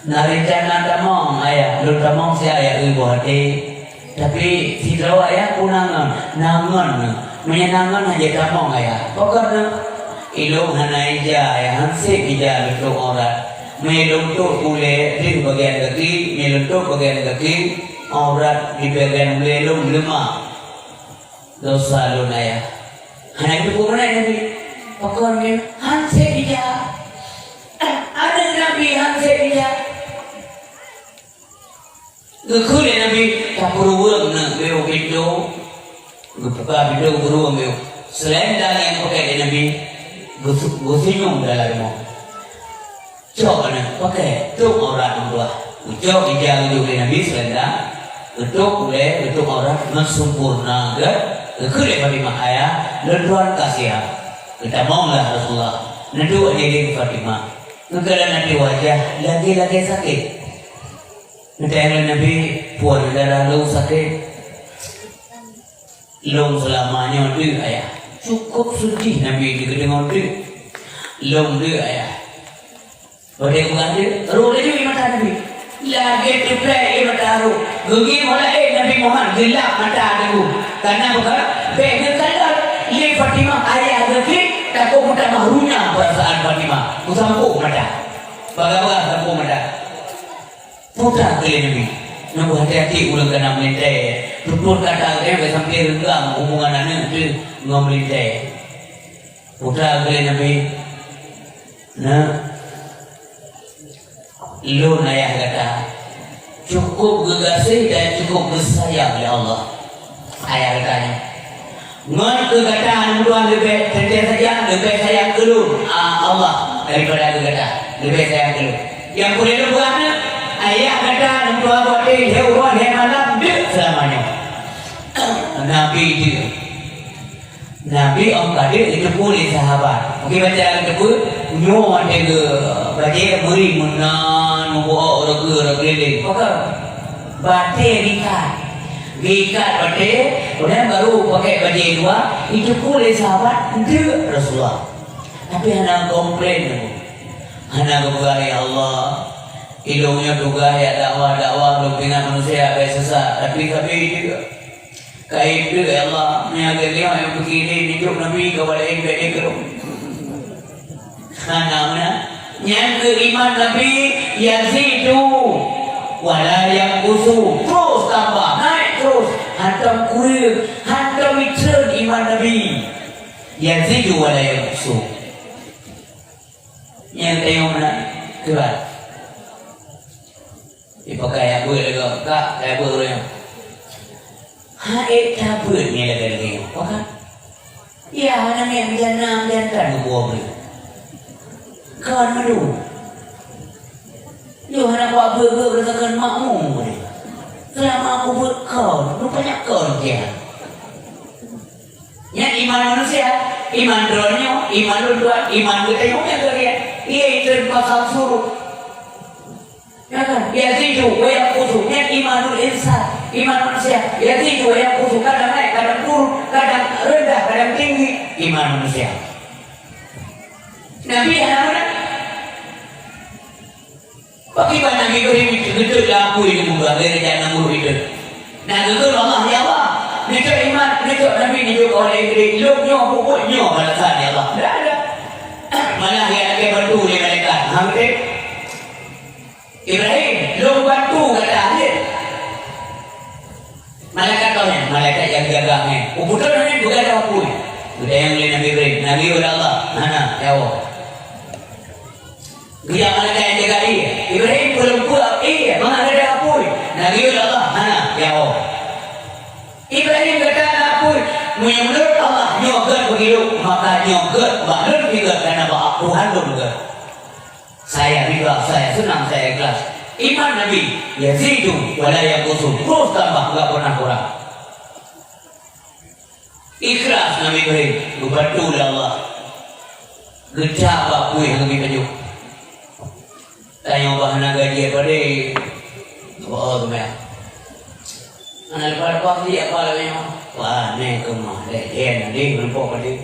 Naricana tamong ayah, lu tamong si ayah ibu hati. Tapi si rawa ayah kunangan, nangan. Menyenangkan aja tamong ayah. Pokoknya ilung hanaija ya hanse bija untuk orang meluntuk kulit di bagian kaki meluntuk bagian kaki aurat di bagian belum lemah dosa lunaya hanya itu pun Nabi pokoknya hanse bija ada Nabi hanse bija kulit Nabi tak perlu ulang nak beo pintu buka pintu beruang beo selain dari yang pakai Nabi Gusinyong dalam mo. Cok na pakai tuk aurat dua. Ucok ijang juga Nabi selenda. Utuk boleh utuk aurat sempurna ke. Kekule Fatimah ayah lenduan kasihan. Kita maulah Rasulullah. Nendu jadi Fatimah. Negara nanti wajah lagi sakit. Negara Nabi puan darah lu sakit. Lu selamanya tu ayah. Cukup sedih Nabi dikenal dia. Long dia ayah. Boleh bukan dia. Roh dia juga mata Nabi. Lagi tipe mata roh. Gigi mulai Nabi Muhammad gelap mata aku. Karena bukan. Pengen kadar. Ia Fatimah ayah lagi. Takut muda mahrunya perasaan Fatimah. Usampu mata. Bagaimana sampu mata. Putar ke Nabi. Nunggu hati-hati ulang kena melintai. Tutur kata dia sampai renggang hubungan anak itu melintai. Putra ke Nabi. Nah, lu ayah kata cukup gegasih dan cukup bersayang oleh Allah. Ayah katanya. Ngon kegataan Tuhan lebih sayang, lebih sayang ke lu Allah daripada kegata. Lebih sayang ke lu. Yang boleh lu buatnya. Ayah kata Tuhan buat dia hewan malam dia selamanya. Nabi dia. Nabi orang kadir itu boleh sahabat. Mungkin baca itu pun nyawa dia baca beri menan membawa orang keliling. Maka baca rikat. Gikat bade, kemudian baru pakai baju dua. Itu boleh sahabat itu Rasulullah. Tapi hana komplain, hana kepada ya Allah. Hidungnya juga ya dakwah belum dengan manusia kayak sesat. Tapi juga kayak itu ya Allah. Menjaga dia yang begini hidup Nabi kepada ibadah kerum. Hana yang iman Nabi yazidu wala yanqusu, terus tambah naik terus hantam kurir hantam mitren iman Nabi yazidu wala yanqusu. Yang tengok mana kerat dipakai apa lagi kak apa orang haid apa ni lagi apa ya anak yang jangan jangan buat beri kan malu. Yo anak buat berasakan makmum ni. Selama aku buat kau, rupanya kau dia. Yang iman manusia, iman dronyo, iman luar, iman kita yang kerja. Ia itu pasal suruh. Ya kan? Ya tidur, yang kusu. Yang imanul insan, iman manusia. Ya tidur, yang kusu. Kadang naik, kadang turun, kadang rendah, kadang tinggi. Iman manusia. Nabi anak-anak bagaimana Nabi Ibrahim itu aku ini muka dari jangan guru itu. Nah itu Allah ya Allah. Itu iman, itu Nabi ini juga oleh Ibrahim. Luknya pokoknya balasan ya Allah. Tidak ada. Malah yang dia bantu dia malaikat. Hampir Ibrahim luk bantu kata akhir. Malaikat kau ni, malaikat yang jaganya. Betul ni bukan aku. Sudah yang boleh Nabi Ibrahim. Nabi oleh Allah. Mana ya Allah. Dia malaikat yang jaga dia. Ibrahim belum pulang. Mana ada apa? Nabi Allah, mana? Ya Allah. Ibrahim kata apa? Menurut Allah nyogat begitu, maka nyogat bahlul juga karena Tuhan juga. Saya juga, saya senang, saya ikhlas. Iman Nabi yazidu wala yanqusu. Terus tambah, enggak pernah kurang. Ikhlas Nabi Ibrahim, berbantu oleh Allah. Gejak apa yang lebih banyak. Tanya bahan gaji apa deh? Oh tu meh. Anak lepas apa dia apa lagi mah? Wah ni kemah deh, nanti berapa kali?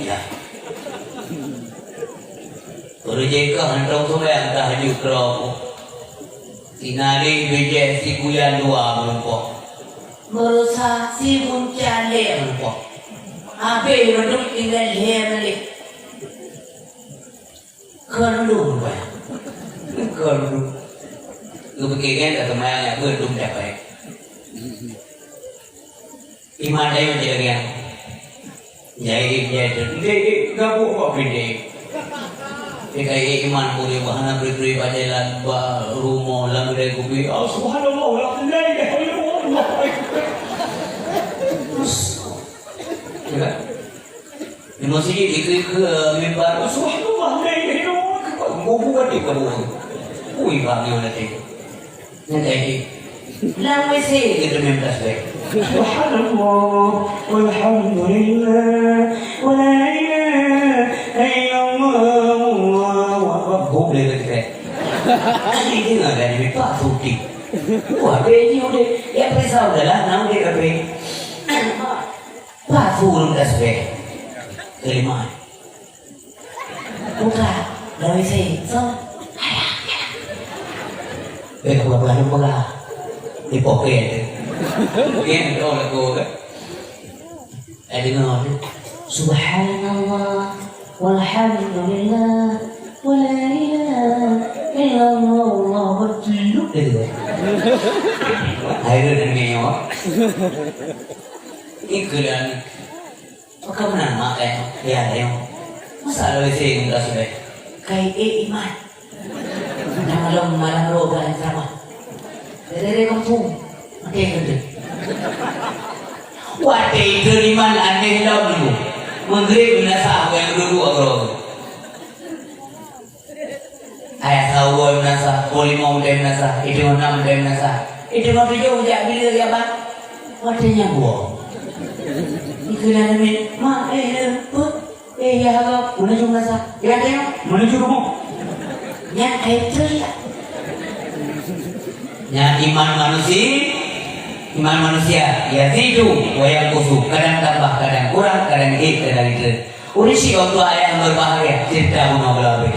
Ya. Kerja hantar tu yang dah haju kerap. Sinari bejeh si kuyan dua berapa? Merusak si buncan le berapa? Apa yang berduk tinggal le balik? Kerudung apa? Kerudung. Lu begini kan temannya kerudung dapat. Iman dia macam ni. Jadi dia tak buat apa dia. Dia kaya iman boleh bahana beri bajalan rumah lalu dia kubi. Subhanallah, alhamdulillah, Allah. Di masjid dikir ke mimbar. Subhanallah, buat di kamu, ui bangnya nanti, nanti, lama sih kita minta sebab. Subhanallah, walhamdulillah, wala ilaha illallah. Boleh kita. Ini dengar dari Pak Tuti. Wah, ini udah, ya perisau dah lah, nama dia apa? Pak Furun dah sebab. Kelima. Bukan. Dari sini, so, kalau berani pula, di poket, yang kau lakukan, dengar, Subhanallah, walhamdulillah, wala ilaha illallah, berjiluk itu. Air dan minyak, iklan, apa mana makan, ya yang, masa dari sini enggak sudah. Kay iman na malam malang roba ang sama dari kampung okay ganda wate itu iman aneh daw dulu maghrib na sa ako yang dulu agro ayat sawo na sa polimo dem na sa itu nam dem na sa itu mau video jak bila ya bang wate nya gua ikulan min ma put ya agak menuju nasa ya tengok menuju rumah nya air cerita nya iman manusia Iman manusia yazidu wa yanqusu, kadang tambah, kadang kurang, kadang kadang itu. Urisi waktu ayah yang berbahagia cerita bunga belabe.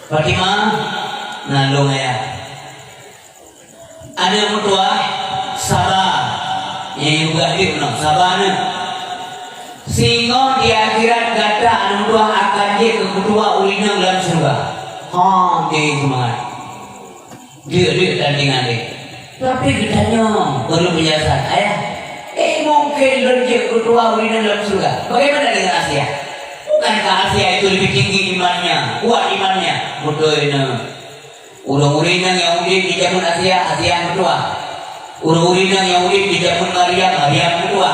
Fatimah nandung ayah. Ada mutua sabar yang juga dibno sabarnya. Sehingga di akhirat kata anu mutua akan dia ke kedua ulina dalam surga. Dia semangat. Dia tandingan dia. Tapi kitanya perlu penjelasan. Ayah, mungkin lebih kedua ulina dalam surga. Bagaimana dengan Asia? Bukankah Asia itu lebih tinggi imannya, kuat imannya? Betul ini. Urang-urang yang Yahudi di zaman Asia yang kedua. Urang-urang yang Yahudi di zaman Maryam yang kedua.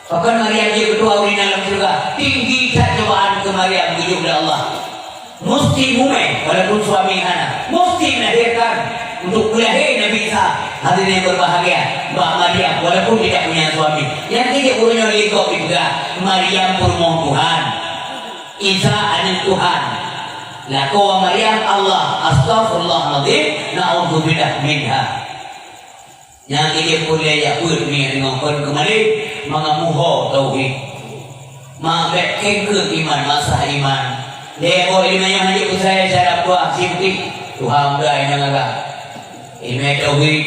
Bahkan Maryam dia kedua urang dalam surga. Tinggi cobaan ke Maryam menuju kepada Allah. Mesti mume walaupun suami anak. Mesti melahirkan untuk melahirkan Nabi Isa. Hadirin yang berbahagia, Mbak Maryam walaupun tidak punya suami. Yang tidak punya legok juga. Maryam purmo Tuhan. Isa anak Tuhan. La kau Maryam Allah astaghfirullahaladzim na'udzubillah minha. Yang ini boleh ya pun ni ngongkon kembali mengamuho tauhid. Mabek kengke iman masa iman. Dia boleh dimana hanya usai cara buat simpi Tuhan dah yang agak ilmu tauhid.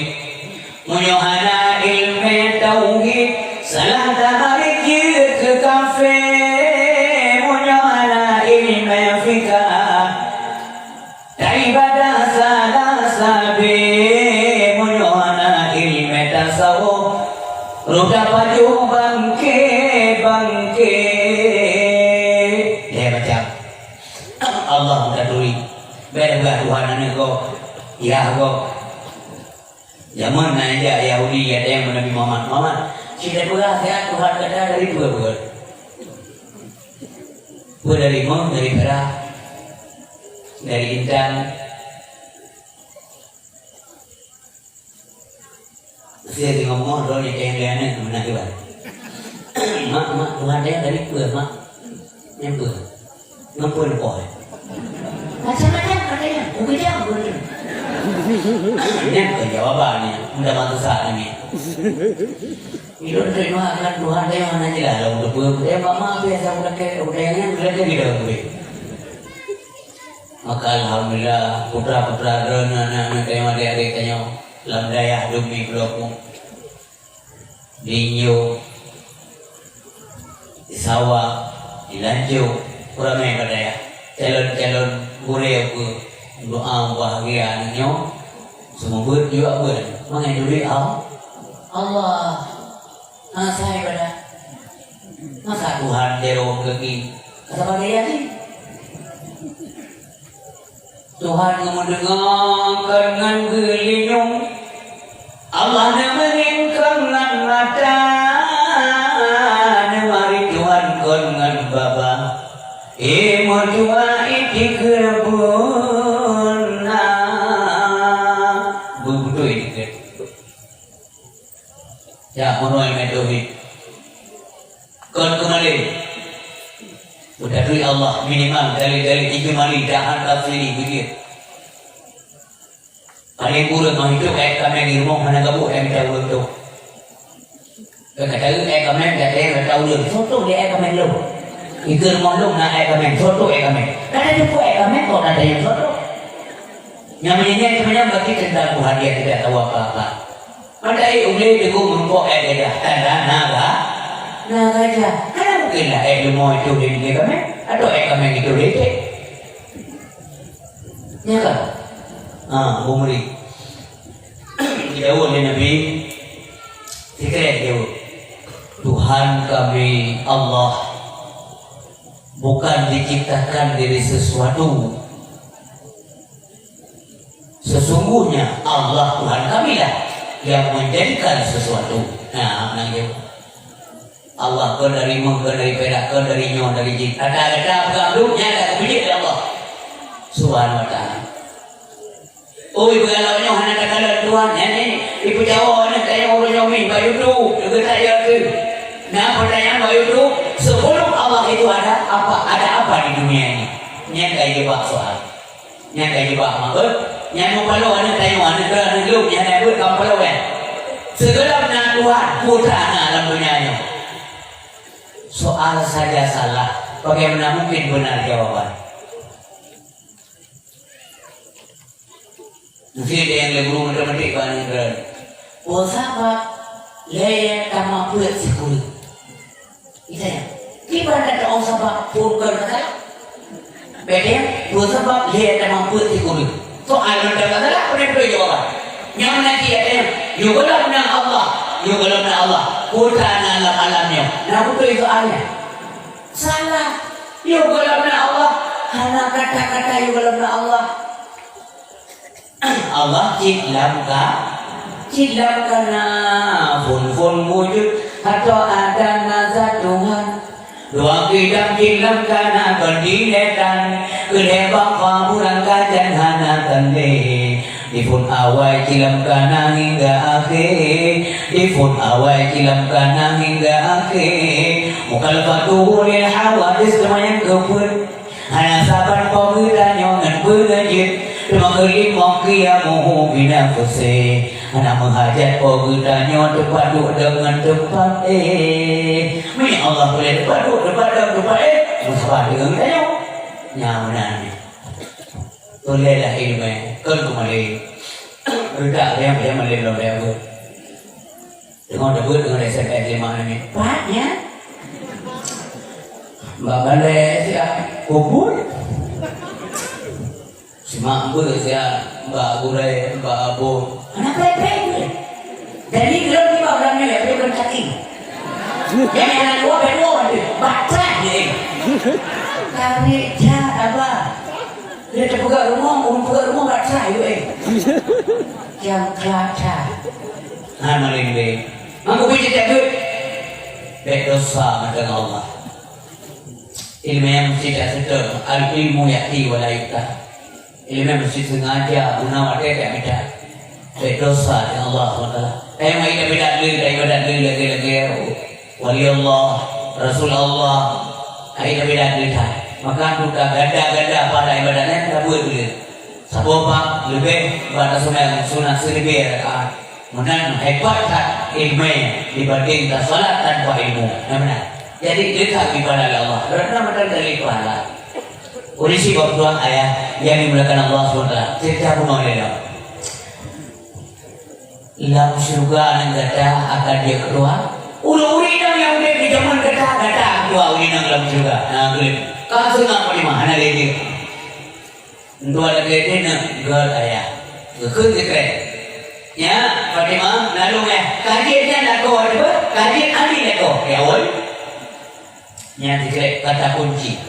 Munyohana ilmu tauhid salah tarik ke kafe. Munyohana ilmu fikah ibadah salah sabi munyohana ilmu tasawuf roda baju bangke dia macam Allah mengataui berbah Tuhan ane kok ya kok zaman aja Yahudi ada yang Nabi Muhammad sudah belah ya Tuhan kata dari dua dari Mong dari perak dari intan. Saya ngomong dulu di kayaknya kemana kita. Mak Tuhan dia dari pur mak, yang pur, ngampun kau. Macam-macam katanya, mungkin betul. Ini jawabannya, mudah bantu saat ini. Itu terima kan Tuhan dia mana aja lah, untuk pur. Mama biasa udah yang gitu. Maka alhamdulillah putra-putra anak-anak yang adik-adik tanya dalam daya demi blokmu di Nyo di sawah di Lanjo kurang yang berdaya calon-calon boleh aku doa bahagia Nyo semua juga menganduli Allah saya pada masa Tuhan jero kaki kata bahagia ni Tuhan mendengarkan dengan berlindung Allah menginginkan dengan mata Mari Tuhan dengan baba Mertua iti kerebun Begitu ini Ya menurut metode Kon kembali Udah duit Allah minimal dari 3 mali jangan kafiri begitu. Paling buruk mau hidup kayak kami di rumah mana kamu yang tahu itu. Kata kami dia tahu lu. Soto dia kami lu. Ikut rumah lu nak kami soto kami. Karena itu kami kok ada yang soto. Yang ini sebenarnya bagi tentang Tuhan dia tidak tahu apa-apa. Pada boleh juga mengkok dia tanda naga. Naga aja. Mungkin lah lu mau itu di kami atau kami itu di ya kan? Bumuri jauh dari Nabi sekret jauh Tuhan kami Allah bukan diciptakan dari sesuatu sesungguhnya Allah Tuhan kami lah yang menjadikan sesuatu jauh Allah kau dari Mong, kau dari Perak, kau dari Nyo, dari Jin. Kata-kata bergabungnya ada kebijak dari Allah Subhanahu wa ta'ala. Oi bergalaunya hanya kata Tuhan ini ibu Jawa ni saya orang Yomi bayu tu juga saya tu. Nah pertanyaan bayu tu sebelum Allah itu ada apa di dunia ini? Nya kayak jawab soal. Nya kayak jawab manggut. Nya mau palau ana tanya ana ke ana geluk nya ada buat kamu palau Tuhan, putranya alam dunianya. Soal saja salah, bagaimana mungkin benar jawaban? Mesti ada yang lebih memetik kan yang keren. Sahabat, leye kama puet sikul. Itanya, kibar kata orang sahabat purkan kata. Bedanya, sahabat leye kama puet sikul. Soal mana kata lah, apa yang jawaban? Yang nanti ada yang yugalamna Allah, yugalamna Allah. Putrana alam alamnya. Nah, betul itu soalnya. Salah. Yugalamna Allah. Hanya kata-kata yugalamna Allah. Allah Cidlamkana fun wujud atau ada nazar Tuhan. Dua kidam cidlamkana berdiletan kedebak kamuran kajan hana tande. Dipun awai cilamkana hingga akhir, dipun awai cilamkana hingga akhir. Mukal fatuhu lil hawadis lumayan kepun. Hana sabar pemudanya ngan berlanjut. Mengelim mengkiamuhu binafsi. Anak menghajat pemudanya tepat dengan tepat Ini Allah boleh tepat Musafah dengan tanya nyamanannya. Tolehlah ilmu kan kembali. Berdak yang melelong dia buat. Dengan debut dengan SMS 5 ini. Paknya. Mbak Balai siap kubur. Si Mak Mbak siap Mbak Burai, Mbak Abu. Anak baik-baik. Jadi kalau kita orangnya ya bukan cacing. Yang anak dua baca dia. Kami apa? Dia terbuka rumah baca yuk Yang baca. Maling be. Aku bijak tak good. Baik dosa dengan Allah. Ilmu yang mesti tak sedar. Al-ilmu ya'ti wa la yu'ta. Ilmu yang mesti sengaja guna wadah tak beda. Baik dosa dengan Allah SWT. Yang kita beda lagi. Wali Allah, Rasul Allah. Kita beda tak. Maka kita gada pada ibadahnya kita buat dulu. Sabapa lebih pada sunat seribu rakaat. Kemudian hebat tak ilmu dibanding salat tanpa ilmu. Benar. Jadi kita ibadah Allah. Benar dari pahala. Urisi waktu ayah yang dimulakan Allah SWT. Cerita pun oleh Allah. Lam surga yang gada akan dia keluar. Ulu-ulinang yang udah di zaman gada keluar ulinang lam surga. Nah, gelap. Kasu nak di mana lagi? Dua lagi nak gad ayah. Kekun sekret. Ya, Fatimah, lalu kajiannya nak kau ada, kajian Ali nak kau, ya woi. Yang sekret kata kunci.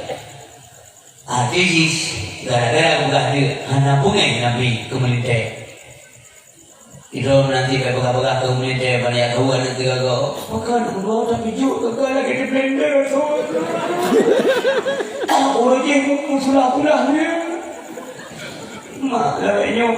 Hadis gara-gara bukan dia, anak pungai Nabi kemelintai. Itu nanti beberapa kemelintai banyak tahu nanti kau. Makan kau tapi juga kau lagi di blender tu. Orang yang pulang dia. Malah nyok.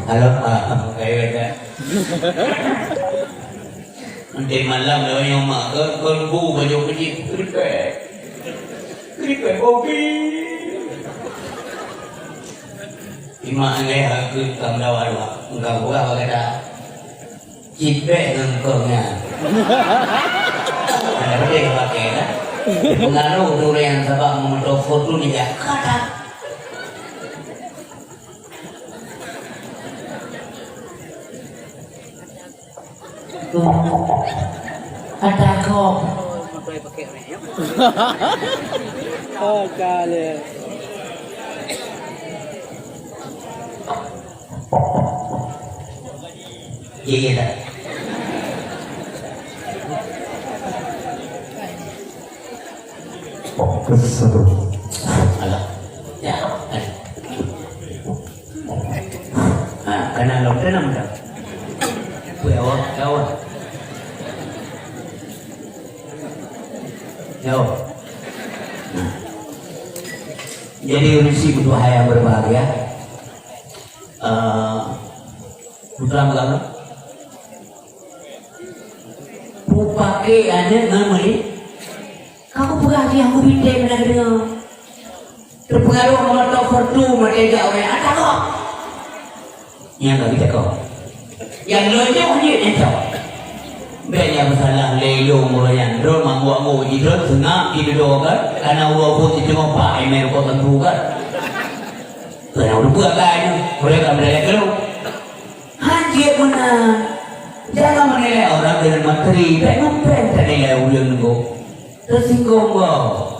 Halo, kayak ada. Nanti malam dah yang mak kerbu baju kecil keripek kopi. Imak ni aku tambah walau, enggak buka kata cipek nengkongnya. Ada benda pakai kan? Pengaruh tu yang sebab memotong foto ni ya kata. Ada kok. Oh kali. Iya tak. Satu. Alah. Ya. Karena lockdown dah. Jauh. Jadi urisi butuh yang berbahagia. Putra agama. pakai aja ngamali. Kamu berarti aku bintang mana kena. Terpengaruh sama top fortu mereka orang ada kok. Yang nggak bisa kok. Yang lonjong hanya itu. Banyak masalah lelo mulayan. Drone mambuak mu di drone tengah di doakan karena uang pun itu ngapa email kau tentu kan. Karena udah buat lain mereka berada keluar. Hancur mana. Jangan menilai orang dengan materi. Tak ngapain tak nilai ulang nunggu. Tersinggung kau.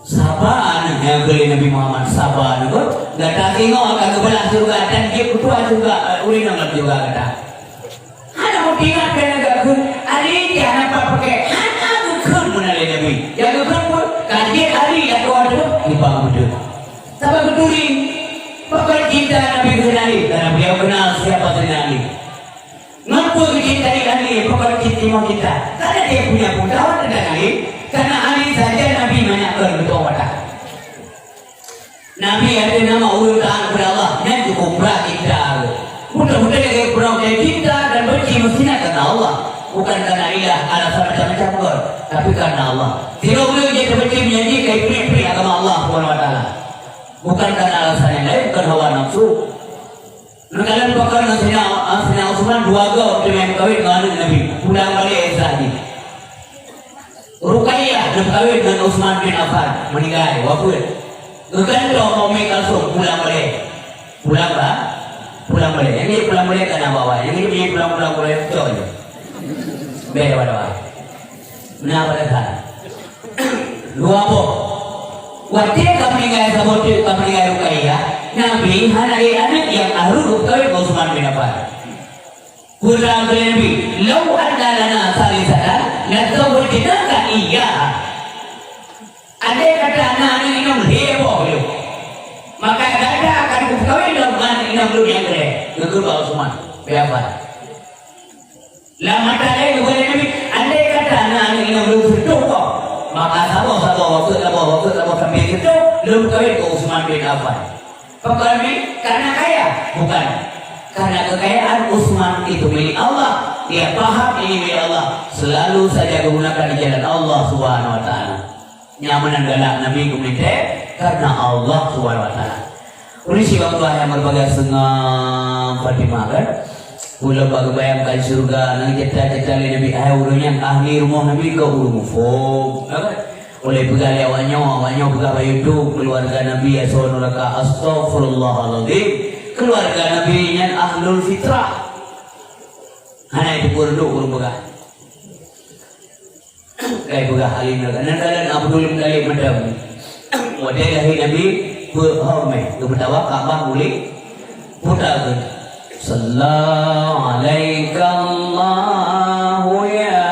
Sabar yang beli Nabi Muhammad sabar nunggu. Gak tak tengok akan kebelah surga dan dia ketua juga ulin dalam juga kata. Hana mau tinggal kena gak kun. Ali dia nampak pakai. Hana bukan menilai Nabi. Yang bukan pun kadir Ali yang kau ada dibang betul. Sabar betuling. Pakai cinta Nabi kenali karena beliau kenal siapa Nabi. Mampu mencintai Ali, pokok cinta kita. Karena dia punya pengetahuan tentang Ali. Karena Ali saja Nabi menyaksikan betul watak. Nabi ada nama urutan kepada Allah dan cukup berat cinta. Mudah-mudahan dia kurang cinta dan benci mestinya karena Allah, bukan karena ilah alasan macam-macam pun, tapi karena Allah. Tidak boleh dia benci menyanyi kayak pria-pria agama Allah Subhanahu Wa Taala. Bukan karena alasan yang lain, bukan hawa nafsu. Kalian bakal Sina Utsman dua go dengan kawin dengan Nabi. Pulang balik Israel. Ruqayyah dan kawin dengan Utsman bin Affan meninggal wafat. Ngegantong mau Kalsum pulang balik. Pulang bah? Pulang balik. Yang ini pulang balik karena bawa. Yang ini pulang balik coy. Beda pada. Kenapa dah? Dua boh. Waktu kami meninggal sama kami meninggal Ruqayyah. Nabi hanai anak yang ahlu kawin Utsman bin Affan. Kurang Nabi, "Lau anna lana salisatan, la zawwajnaka iyyaha." Ada kata anak ini heboh itu. Maka ada akan kawin dengan ini belum yang gede. Gugur Utsman bin Affan. Lama tadi kepada Nabi, ada kata anak ini belum setuju. Maka sabo sampai itu belum kawin ke Utsman bin Affan. Pekami karena kaya, bukan karena kekayaan. Utsman itu milik Allah, dia paham ini milik Allah, selalu saja gunakan di jalan Allah Subhanahu Wa Taala. Nyamanan galak Nabi kumite karena Allah Subhanahu Wa Taala. Uli si waktu yang berbagai sengam Fatimah kan, ulah bayangkan surga nang cita-cita Nabi urunnya ahli rumah Nabi ke urung fog, oleh pegali awaknya pegawe itu keluarga Nabi Rasulullah astagfirullahaladzim, keluarga Nabi yang ahlul fitrah hanya itu urung pegawe kayak pegawe alim dan Abdul Muttalib madam wadah lahir Nabi berhormat kebetawa Ka'bah boleh putar sallallahu alaika Allahu ya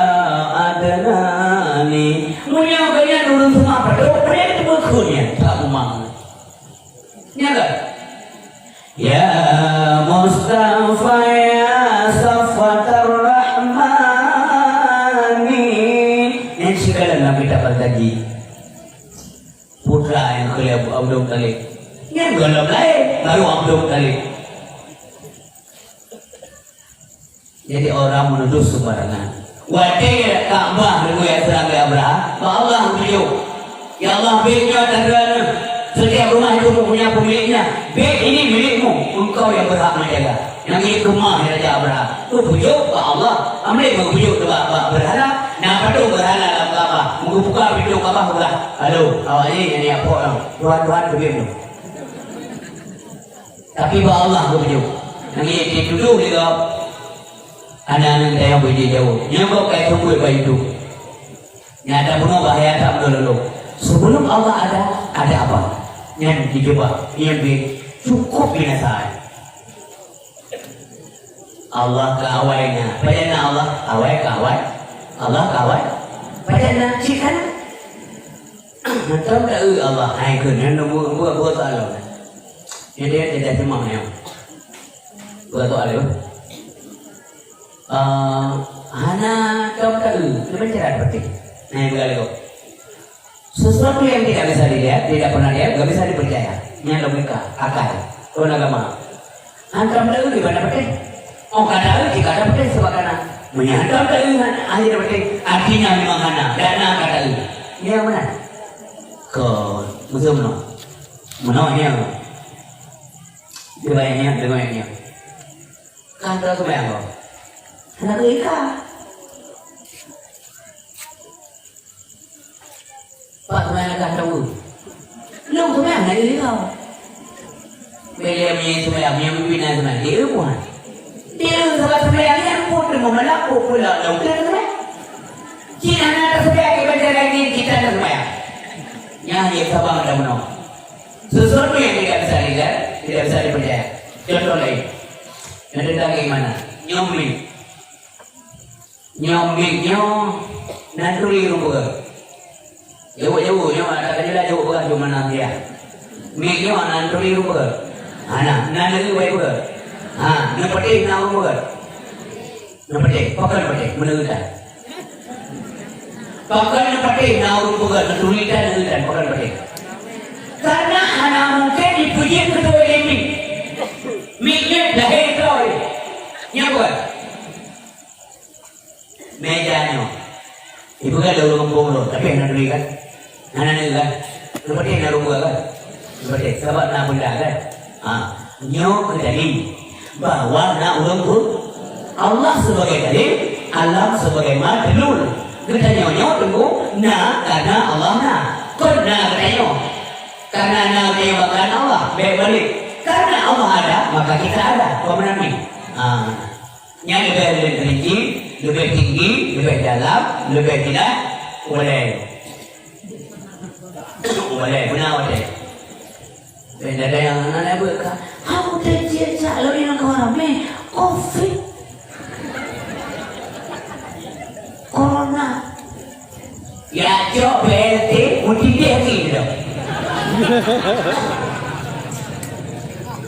adnani punya kalian urus semua pada itu bukunya tak umang ya kan ya Mustafa ya Safatar Rahmani yang segala Nabi dapat lagi putra yang kelihatan Abdul Muttalib yang golong lain baru Abdul Muttalib. Jadi orang menuduh sembarangan. Wadai Ka'bah dengan yang serang Abraham, Allah beliau. Ya Allah baiknya dan setiap rumah itu punya pemiliknya. Baik ini milikmu, engkau yang berhak menjaga. Yang ini rumah Raja Abraham. Tu bujuk ke Allah, ambil bujuk ke berhala. Nah padu berhala dalam Ka'bah. Buka pintu Ka'bah buka. Halo, awak ini apa orang? Tuhan begitu. Tapi ba Allah bujuk. Yang ini duduk juga. Anak-anak saya boleh jauh. Nyambok kayak tunggu itu. Nyata bunuh bahaya tak dulu. Sebelum Allah ada apa? Yang dicoba, yang cukup binasa. Allah kawainya. Padahal Allah kawai. Allah kawai. Padahal cikan. Macam tak Allah aikun yang buat Allah. Jadi dia tidak cuma yang buat Allah. Hana kau tahu, berbicara seperti ini kali kau. Sesuatu yang tidak bisa dilihat, tidak pernah lihat, tidak bisa dipercaya. Ini logika, akal, agama. Antam tahu di mana betul? Oh kada tahu jika ada betul sebab karena Menyadap dengan akhir berarti artinya memang mana dana kata ini. Ini yang mana? Ke musuh menolnya. Dibayangnya. Kata tu bayang kau. Anak ika. Pak bayang kata tu. Lu tu bayang nak ika. Beliau ni tu bayang yang pimpinan tu mana dia pun. Dia sebab sebenarnya yang pun dengan melaku pula lalu tu kan. Cina nak sebenarnya kita lagi kita nak sebenarnya. Yang dia sabang ada mana. Sesuatu yang tidak bisa dilihat, tidak bisa dipercaya. Contoh lain. Yang lagi mana? Nyomik nanturi rumah. Jauh ada kerja jauh bukan cuma nanti ya. Miknya nanturi rumah. Anak nanturi rumah. Napati nama bukan. Napati, pakai napati, menurut. Pakai napati nama bukan, tulisan pakai napati. Karena anak mungkin dipuji ketua ini. Miknya dah kau. Yang buat. Mejanya. Ibu kan dah ngomong lo, tapi anak dulu kan. Anak ni kan. Napati nak rumah kan. Napati, sebab nak benda kan. Nyo kedali. Bahwa nak ulang tu Allah sebagai dalil, alam sebagai madlul. Kita nyonya tunggu na karena Allah na. Kau na katanya. Karena na dia bahkan Allah balik. Karena Allah ada maka kita ada. Kau benar ni. Yang lebih rinci, lebih tinggi, lebih dalam, lebih tidak boleh. Boleh, benar boleh. Benda yang mana berkah. Aku terjejak lalu yang kau ramai COVID Corona ya jauh BLT mesti dia gitu.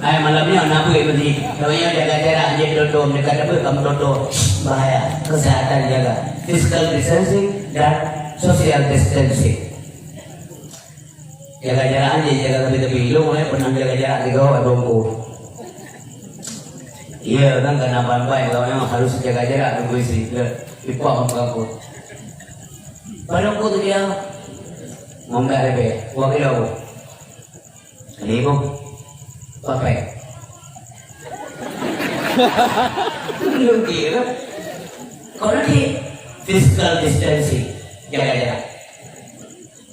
Malamnya nak apa ini? Namanya jaga jarak, jadi dodom dekat apa kamu dodom bahaya kesehatan jaga physical distancing dan social distancing. Jaga jarak aja, jaga tepi-tepi. Lu mulai pernah jaga jarak di bawah bongku. Iya kan karena baik kalau memang harus jaga jarak tunggu isi. Ipok aku. Padahal aku tu dia ngomong lebih. Gua kira aku. Lima. Pakai. Belum kira. Kalau nanti physical distancing jaga jarak.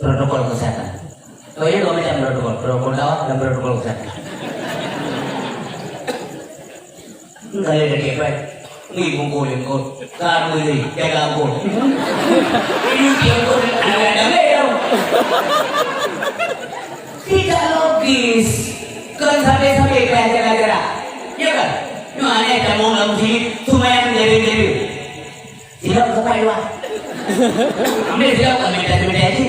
Protokol kesehatan. Oh ini dua macam protokol awal dan protokol kesehatan. Enggak ada kepek, ni bungkulin kau, kamu ini jaga aku. Ini bungkul ada dong. Tidak logis, kan sampai kayak jaga, ya kan? Mana kamu ngomong sini, cuma yang jadi. Tidak sampai luar. Ambil tidak kami dah aja.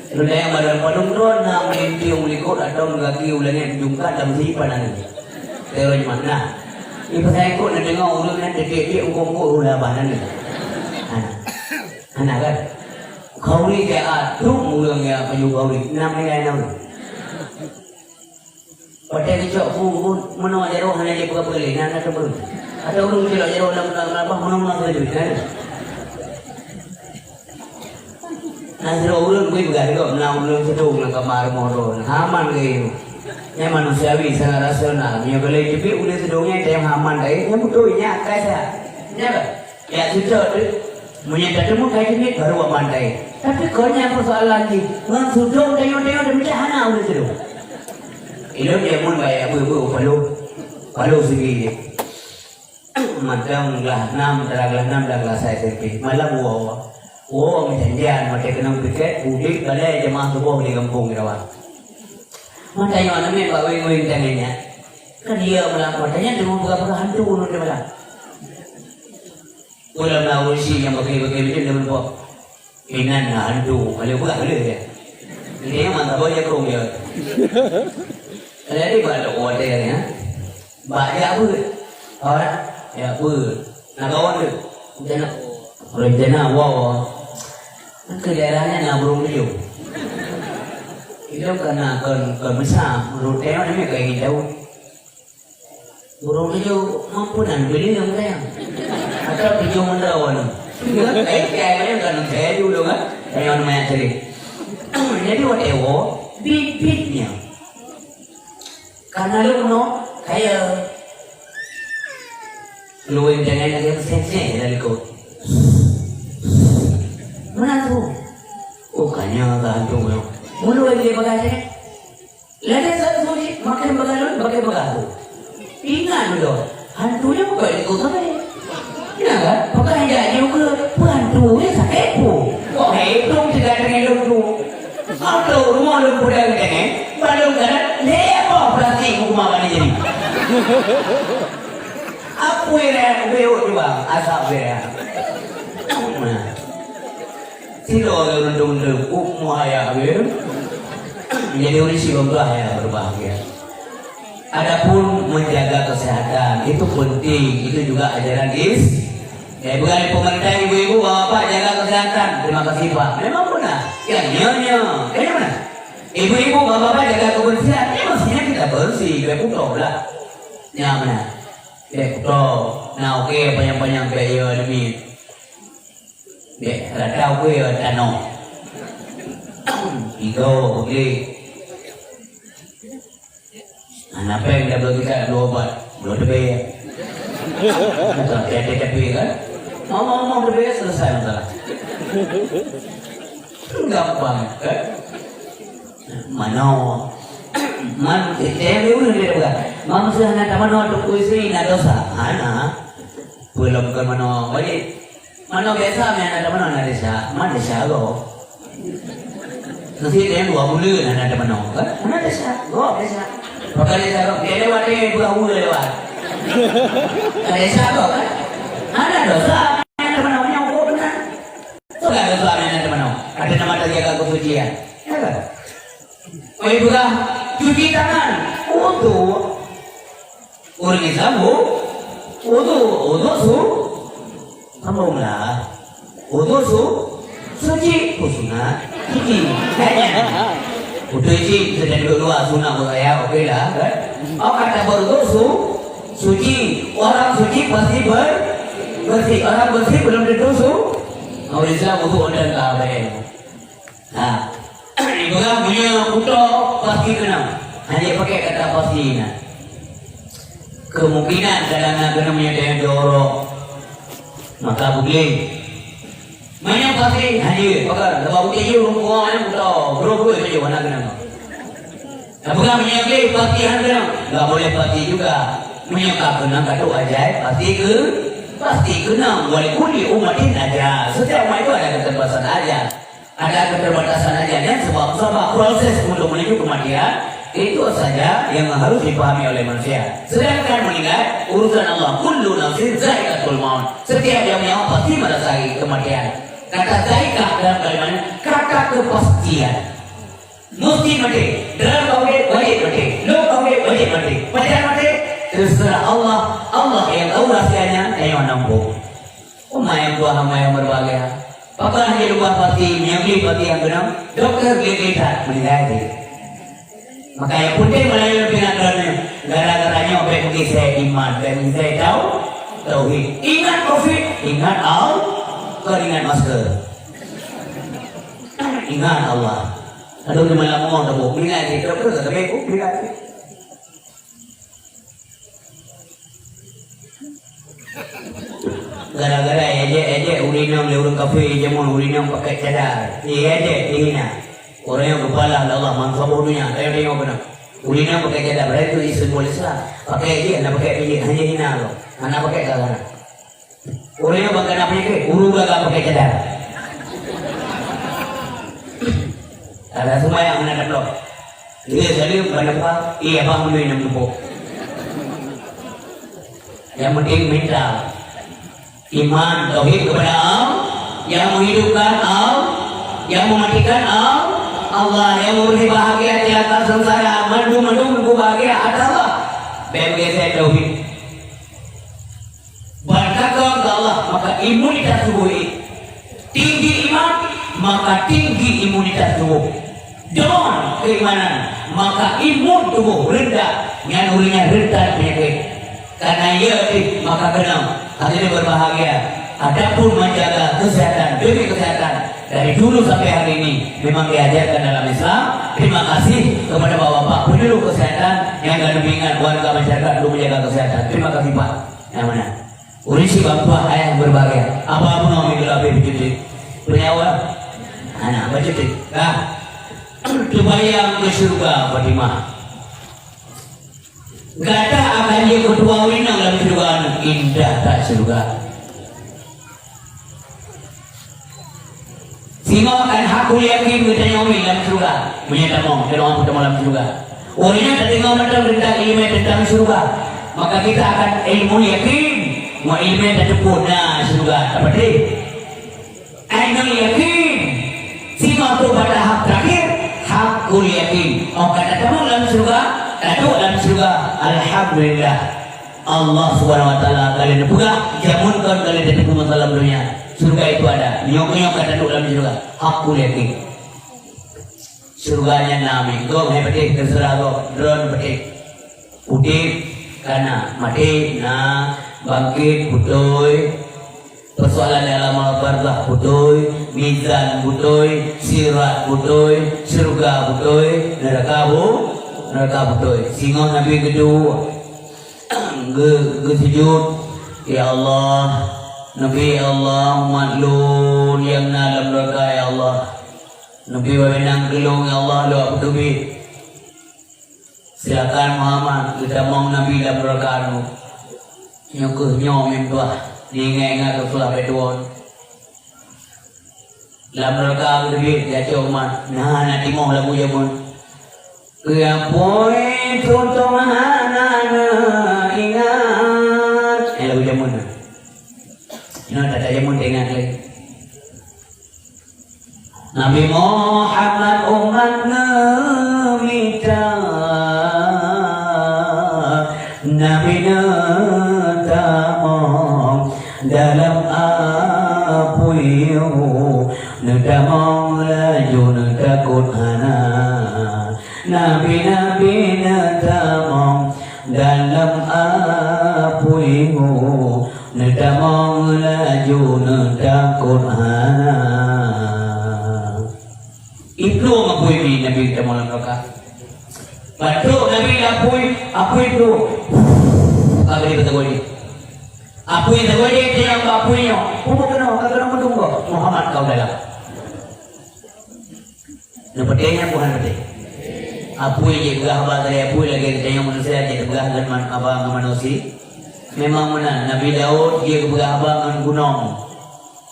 Sudah yang badan padung drone nak mimpi ulikot atau lagi ulangnya jungkat dalam simpanan ini. Teori mana? Ibu saya ikut nak dengar ulangnya detik ungkong ulah bahan ni. Anak kan? Kau ni dia atuk ulangnya penyuh kau ni. Nam ni lain nam. Pada kecok pun menolak jauh hanya dia buka beli. Nana tu pun. Ada orang jelak jauh dalam apa menolak saja kan? Nasir ulun gue juga ada menang ulun sedung nak kamar motor haman ke itu yang manusiawi sangat rasional yang boleh jadi ulun sedungnya yang haman dari yang betulnya kaisa ya kan ya sudah tu menyedar temu kayak ini baru aman dari tapi konya persoalan ni orang sedung tengok demi hana ulun sedung itu dia pun bayar bu palu segi macam lah 6 dah saya SMP malam bawa. Oh, menjanjian macam kena tiket, udik balai jemaah subuh di kampung kita. Macam yang mana memang wing tangannya, kan dia malam katanya cuma buka hantu urut dia malam. Ulam lah urusi yang pakai macam dia buat inan hantu, kalau buka boleh dia. Dia yang mana boleh kerung dia. Jadi pada order ya, baca apa? Orang ya apa? Nak kawan tu, jangan orang jangan wow. Ke daerahnya nak burung dia. Itu karena kan besar, menurut dia ni kayak gitu. Burung tujuh mampunan beli yang sayang. Atau tujuh mendawan. Kayak kan saya dulu kan. Saya namanya ceri. Jadi whatever bibitnya. Karena lu no kayak lu yang jangan lagi sensei dari kau. Mana tu? Oh kanya tak tu belum. Mulu lagi bagasi. Lada satu ni makan bagalun pakai bagalu. Ingat dulu, hantunya bukan ikut apa ni? Ya kan? Pakai aja juga hantunya sakit pun. Oh belum tidak dengan lu. Atau rumah lu punya ni, belum kan? Lepas plastik rumah mana jadi? Apa yang beo juga asap bea. Silo orang dulu umaya beo. Jadi orang si bangga ya berbahagia. Adapun menjaga kesehatan itu penting, itu juga ajaran bukan pemerintah ibu-ibu bapak jaga kesehatan. Terima kasih Pak. Memang benar. Ya nyonya. Mana? Ibu-ibu bapak jaga kebersihan. Ya mestinya kita bersih. Dua kuto lah. Ya mana? Dua kuto. Nah oke panjang-panjang kayak demi. Rata oke tanong. Ego oke. Anak yang dah berkata dua obat, dua debaya. Ada tapi kan? Mau debaya selesai masalah. Gampang kan? Mana? Saya belum dia bukan. Manusia nak mana untuk kuisi nak dosa. Anak belum ke mana. Balik mana biasa mana mana nak desa. Mana desa go? Nanti dia dua bulan nak mana kan? Mana desa? Go desa. Pakai sarung, dia lewat ni bukan ulu lewat. Ada siapa kan? Ada dosa, ada mana punya ukur benar. So ada dosa ada mana? Ada nama terjaga kesucian. Ya kan? Oh ibu dah cuci tangan untuk orang Islam untuk sambung lah. Untuk suci sunat cuci. Udah isi sedang dua sunnah buat saya, oke lah kan? Oh kata berdosa, suci orang suci pasti bersih, orang bersih belum tentu Mau Islam untuk dan kawan. Nah, ibu kan punya putra pasti kena, hanya pakai kata pasti nah. Kemungkinan kadang-kadang kena punya daya jorok, maka boleh. Mana pasti hanya pakai lepas putih je rumah mana putra bro saja mana kena. Bukan menyakit pasti kena, tak boleh pasti juga. Menyakap kena kata ajaib pasti kena. Walaupun umat ini aja, setiap umat itu ada keterbatasan aja, ada keterbatasan aja. Dan sebab proses untuk menuju kematian itu saja yang harus dipahami oleh manusia. Sedangkan meninggal urusan Allah. Kullu nafsin za'iqatul maut. Setiap yang nyawa pasti merasai kematian. Kata zaikah dalam kalimatnya kata kepastian. Mesti mati. Dalam kawin wajib mati. Lu kawin wajib mati. Pada mati terserah Allah. Allah yang tahu rahsianya. Yang nampu. Yang buah yang berbahagia. Papa hanya lupa pasti menyambili pasti yang benar. Dokter lihat menilai. Maka yang penting melalui pengaturannya. Gara-garanya sampai mungkin saya iman dan saya tahu tauhid. Ingat COVID, ingat Allah. Ingat masker, ingat Allah. Aduh di malam mau tahu, ingat itu terus tapi ingat. Gara-gara aja urinam lewat kafe jamu urinam pakai cadar. Iya aja ini orang yang kepala Allah manfaat bodohnya. Ayo dia benar. Urinam pakai cadar berarti itu isu boleh salah. Pakai aja, anda pakai ini hanya ini loh. Anda pakai cadar. Orang yang bakal apa ni? Uru gak pakai cadar. Ada semua yang mana dapat. Dia jadi bukan apa? Iya bang dulu yang nampu. Yang penting minta iman tauhid kepada Allah, yang menghidupkan Allah, yang mematikan Allah, yang memberi bahagia di atas sengsara, mendung bahagia adalah bagi saya tauhid. Bertakwa kepada Allah, maka imunitas tubuh tinggi iman, maka tinggi imunitas tubuh. Down keimanan, maka imun tubuh rendah, yang urinya rentan penyakit. Karena ia maka kenal hadirin berbahagia. Adapun menjaga kesehatan demi kesehatan dari dulu sampai hari ini memang diajarkan dalam Islam. Terima kasih kepada Bapak-bapak penduduk kesehatan yang gandungan warga masyarakat untuk menjaga kesehatan. Terima kasih Pak. Yang mana? Urisi bapak ayah berbahagia. Apa-apa mau minggu lebih bercuti. Penyawa anak bercuti. Terbayang ke surga Fatimah. Gada akan dia kedua winang dalam surga. Indah tak surga. Sehingga akan hakul yakin kita nyomi dalam surga. Menyetamong dalam dalam surga. Orangnya terdengar macam tentang ilmu tentang surga. Maka kita akan ilmu yakin. Mau ilmu yang terjemput. Nah surga. Dapat dia. Ilmu yakin. Sehingga itu pada hak terakhir. Hakul yakin. Oh kata kamu dalam surga. Datuk dalam surga. Alhamdulillah. Allah subhanahu wa ta'ala kalian pula jamunkan kalian dari masalah dunia. Surga itu ada. Nyok-nyok kata dalam surga. Hakul yakin. Surganya nami. Go hepetik terserah go. Drone petik. Udip karena mati na bangkit butoy. Persoalan dalam al-barzakh butoy, mizan butoy, sirat butoy, surga butoy, neraka butoy. Singo Nabi kedua sujud. Ya Allah, Nabi Allah maklun yang dalam neraka ya Allah. Nabi wawenang gelung ya Allah doa betubi. Silakan Muhammad kita mau Nabi dalam neraka nyok nyom tuah. Diingat-ingat ke sulah betuan. Dalam neraka betubi dia cuma nah nanti mau lagu jamun. Ya boy contoh mana ingat. Lagu jamun. Ini tak ada jamun ingat lagi. Nabi Muhammad umat Nabi Nabi Natamong dalam apuiu Natamong laju natakut hana Nabi Natamong dalam apuiu Natamong laju natakut hana. Itu mengapui ni Nabi kita malam raka. Batuk Nabi apui itu. Apa dia kata goli? Apui itu goli dia yang apuinya. Kau kena menunggu Muhammad kau dalam. Nepetenya bukan pete. Apui je begah apa dari apui lagi kita yang manusia je begah dengan apa manusia. Memang mana Nabi Daud dia begah apa dengan gunung.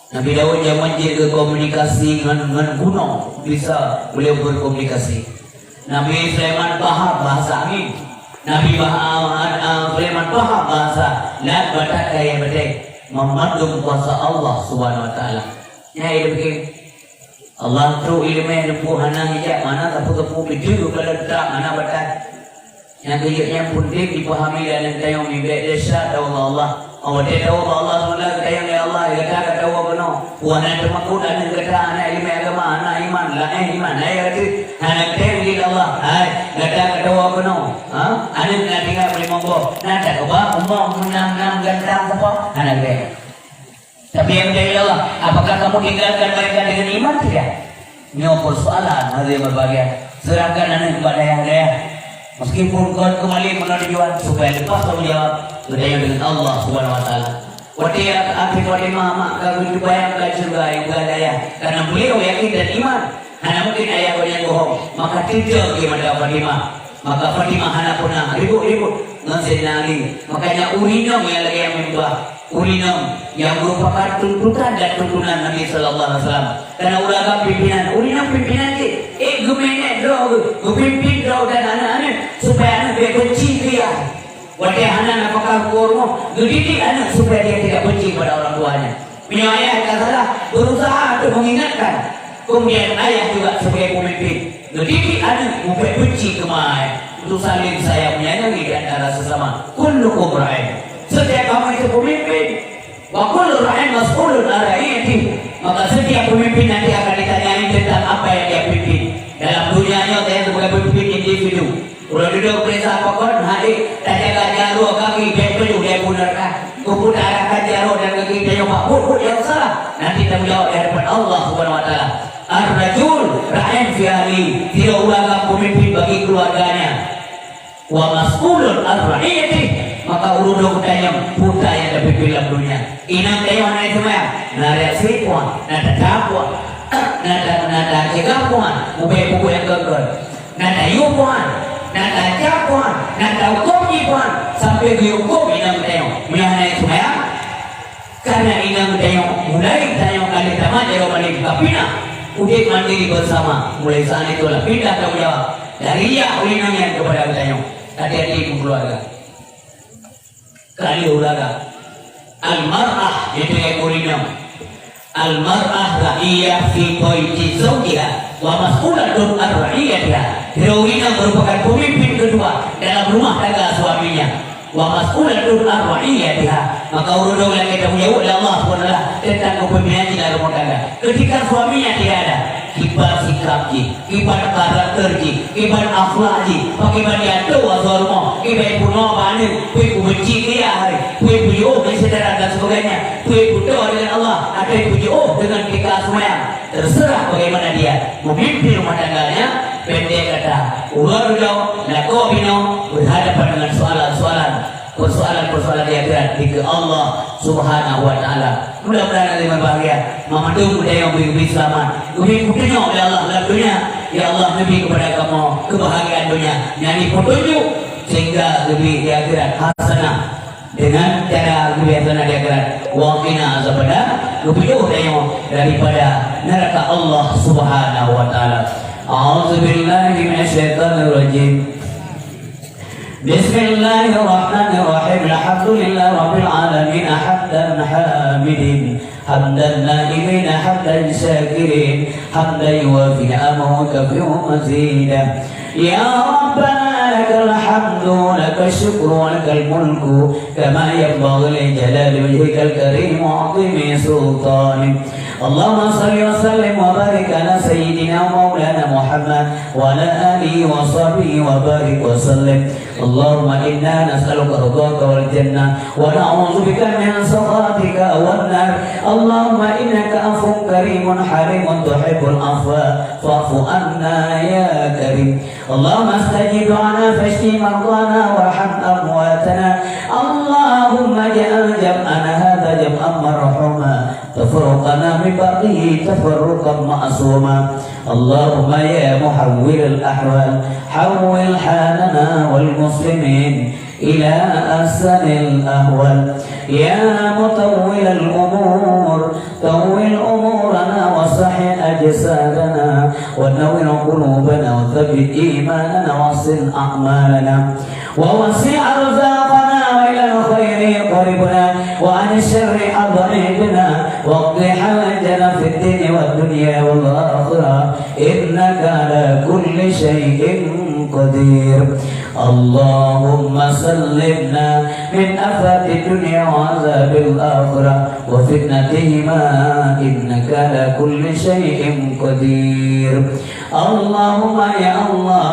Nabi Daud zaman dia ke komunikasi dengan gunung bisa beliau berkomunikasi. Nabi Sulaiman paham bahasa angin. Nabi Sulaiman paham bahasa lat batak kaya bedek memandung kuasa Allah Subhanahu wa taala. Ya itu begini. Allah tu ilmu lempu hana hijab mana tapu-tapu bidu kalau tak mana batak. Yang kayaknya pun dia dipahami dan tayang mibek desa tahu Allah. Oh dia tahu Allah SWT kata yang Allah kata tahu apa no. Wana termakut anak kata anak ilmu agama anak iman lah iman ayat itu anak tayang di Allah. Kata tahu apa no. Anak nak tinggal boleh monggo. Nak tak apa umpam menang gantang apa anak dia. Tapi yang dari Allah apakah kamu tinggalkan mereka dengan iman tidak? Ini persoalan hadirin berbahagia. Serahkan anak kepada yang dia. Meskipun kau kembali menujuan supaya lepas kamu jawab berdaya dengan Allah Subhanahu Wa Taala. Waktu akhir waktu mama kau dibayangkan surga yang berdaya karena beliau yakin dan iman. Hanya mungkin ayah kau yang bohong maka tidak kepada Fatimah. Maka Fatimah hanya pernah ribut dengan Ali. Makanya urinum yang lagi yang membah. Urinum yang merupakan tuntutan dan tuntunan Nabi Sallallahu Alaihi Wasallam. Karena ulama pimpinan, urinum pimpinan ni, gemene drog, pimpin drog dan anak-anak supaya anak dia benci dia. Waktu anak apakah kormo, dididik anak supaya dia tidak benci pada orang tuanya. Punya ayah katalah berusaha untuk mengingatkan. Kemudian ayah juga sebagai pemimpin, dididik anak supaya benci kemai. Untuk saling sayang menyayangi di antara sesama. Kullukum ra'in. Setiap kamu itu pemimpin. Wa kullu ra'in mas'ulun an ra'iyatihi. Maka setiap pemimpin nanti akan ditanyai tentang apa yang dia pimpin. Dalam dunianya dia sebagai pemimpin individu. Kalau duduk perintah pokok, hari tak jaga jarum kaki, baju Keputarakan jaro dan kaki kita yang pun yang salah. Nanti tanggung jawab di hadapan Allah Subhanahu Wa Taala. Ar-rajul ra'in fi ahli, tidak ulama pemimpin bagi keluarganya. Wa mas'ulun ar-ra'iyati, maka urun kutanya puta yang dapat bilang dunia. Inang tayo na itu mah, nada sikuan, nada tapuan, nada cegapuan, ubay buku yang gagal, nada yupuan, nada capuan, nada ukomipuan, sampai diukom inang tayo. Mula itu mah, karena inang tayo mulai tayo kali tamat jero balik kapina. Udah mandiri bersama, mulai saat itulah pindah tanggung jawab dari ya ulinangnya kepada kita. Hati-hati keluarga. Kali ulaga. Al-mar'ah itu yang ulinang. Al-mar'ah ra'iyah fi baiti zawjiha wa mas'ulatun an ra'iyatiha. Heroina merupakan pemimpin kedua dalam rumah tangga suaminya. Wa mas'ulatun an ra'iyatiha. Maka urut yang kita punya oleh Allah SWT tentang kepemimpinan dalam rumah tangga. Ketika suaminya tidak ada, kibar sikapji, kibar karakterji, kibar akhlakji, bagaimana dia doa suarmo, kibar puno bani, kui benci dia hari, kui pujo dengan saudara dan sebagainya, kui berdoa dengan Allah, ada pujo dengan kita semua. Terserah bagaimana dia memimpin rumah tangganya. Pendek kata, ular jauh, nakobino berhadapan dengan persoalan-persoalan di akhirat di Allah Subhanahu Wa Taala. Mudah-mudahan nanti berbahagia. Memandu budaya yang beri selamat. Beri petunjuk oleh Allah dalam dunia. Ya Allah, lebih kepada kamu kebahagiaan dunia. Nyanyi petunjuk sehingga lebih di akhirat hasanah. Dengan cara lebih hasanah di akhirat. Waqina azabannar. Lebih jauh daripada neraka Allah Subhanahu Wa Taala. A'udzu billahi minasyaitonir rajim. Bismillahirrahmanirrahim. Alhamdulillah rabbil alamin hamdan hamidin hamdan na'imin hamdan syakirin hamdan yuwafi ni'amahu wa kafi'u mazida. Ya Rabbana lakal hamdu lakal syukru wa lakal mulku kama yanbaghi li jalali wajhikal karim wa 'azimi sultanik. Allahumma salli wa sallim wa barik ala sayyidina wa maulana Muhammad wa ala alihi wa sahbihi wa barik wa sallim. Allahumma inna nas'aluka ridhaka wal jannah wa na'udzu bika min sakhatika wan nar. Allahumma innaka afuwwun karimun halimun tuhibbul afwa fa'fu anna ya karim. Allahumma astajib du'ana fashfi mardana warham amwatana. Allahumma ja'al jam'ana hadha jam'an marhuma تفرقنا من بقيه تفرقا معصوما. اللهم يا محول الأحوال حول حالنا والمسلمين إلى أحسن الأهوال. يا مطول الأمور طول أمورنا وصحح أجسادنا ونور قلوبنا وثبت إيماننا واصل أعمالنا ووسع أرزاقنا وإلى الخير قربنا وعن الشر أضعفنا واقض حوائجنا في الدين والدنيا والآخرة إنك على كل شيء قدير. اللهم سلمنا من آفات الدنيا وعذاب الآخرة وفتنتهما إنك على كل شيء قدير. اللهم يا الله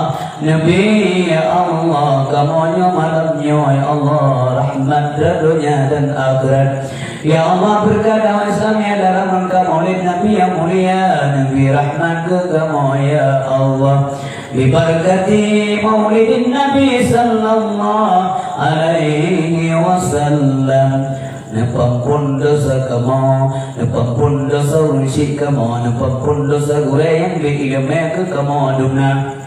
Nabi ya Allah, kamu malamnya ya Allah, rahmat dunia dan akhirat. Ya Allah, berkata Islamnya dalam rangka maulid Nabi yang mulia, Nabi rahmat ke kamu ya Allah. Bibarakati maulidin Nabi sallallahu alaihi wasallam. Nepampun dosa kamu, nepampun dosa unsik kamu, nepampun dosa gurai yang diilmu ke kamu dunia.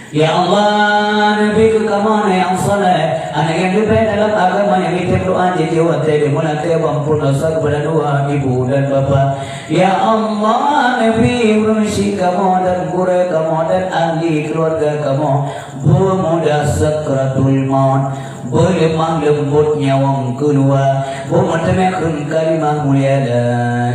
Ya Allah, Nabi ke kamu yang saleh, anak yang dibaik dalam agama yang kita doa jadi watai dimulai ampun dosa kepada dua ibu dan bapa. Ya Allah, Nabi berusi kamu dan kurai kamu dan ahli keluarga kamu bermudah sakratul maut, berlemah lembut nyawang kedua, bermatamakun kalimah mulia la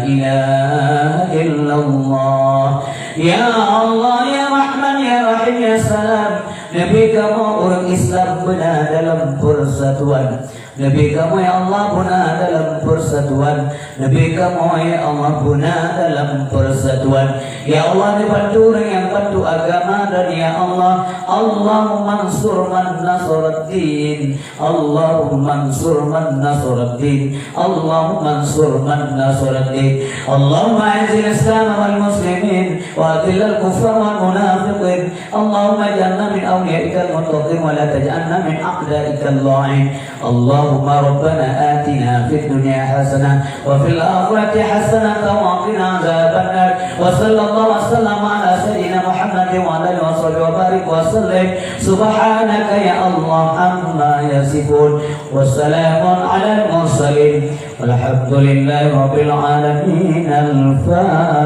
ilaha illallah. Ya Allah, ya Rahman, ya Rahim, ya Salam. Nabi kamu orang Islam benar dalam persatuan. Nabi kamu ya Allah benar dalam persatuan. persatuan. Nabi kamu ya Allah guna dalam persatuan. Ya Allah dibantu yang bantu agama, dan ya Allah Allahumma ansur man nasruddin, Allahumma ansur man nasruddin, Allahumma ansur man nasruddin. Allahumma a'izil Islam wal muslimin wa adhil al-kufra wal munafiqin. Allahumma ij'alna min awliyaika al-muttaqin wa la taj'alna min a'daika al-la'in. Allahumma rabbana atina fid dunya hasanah wa fil akhirati hasanah wa qina adzaban nar. Wa sallallahu wa sallama ala sayyidina Muhammad wa ala alihi wa sahbihi wa barik wa sallim. Subhanaka ya Allah amma yasifun. Wassalamun ala al-mursalin walhamdulillahi rabbil alamin. Al-Fatihah.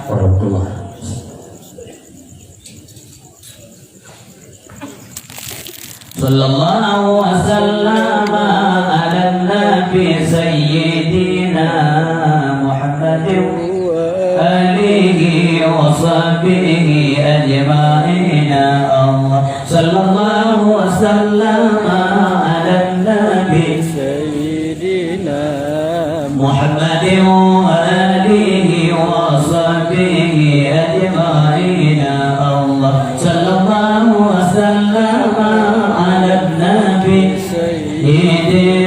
Warahmatullahi. Sallallahu wa sallama ala nabi sayyidina Muhammadin alihi wa sahbihi ajma'in. Allah sallallahu wa sallama ala nabi sayyidina Muhammadin alihi wa sahbihi ajma'in. Allah sallallahu wa sallama ala nabi sayyidina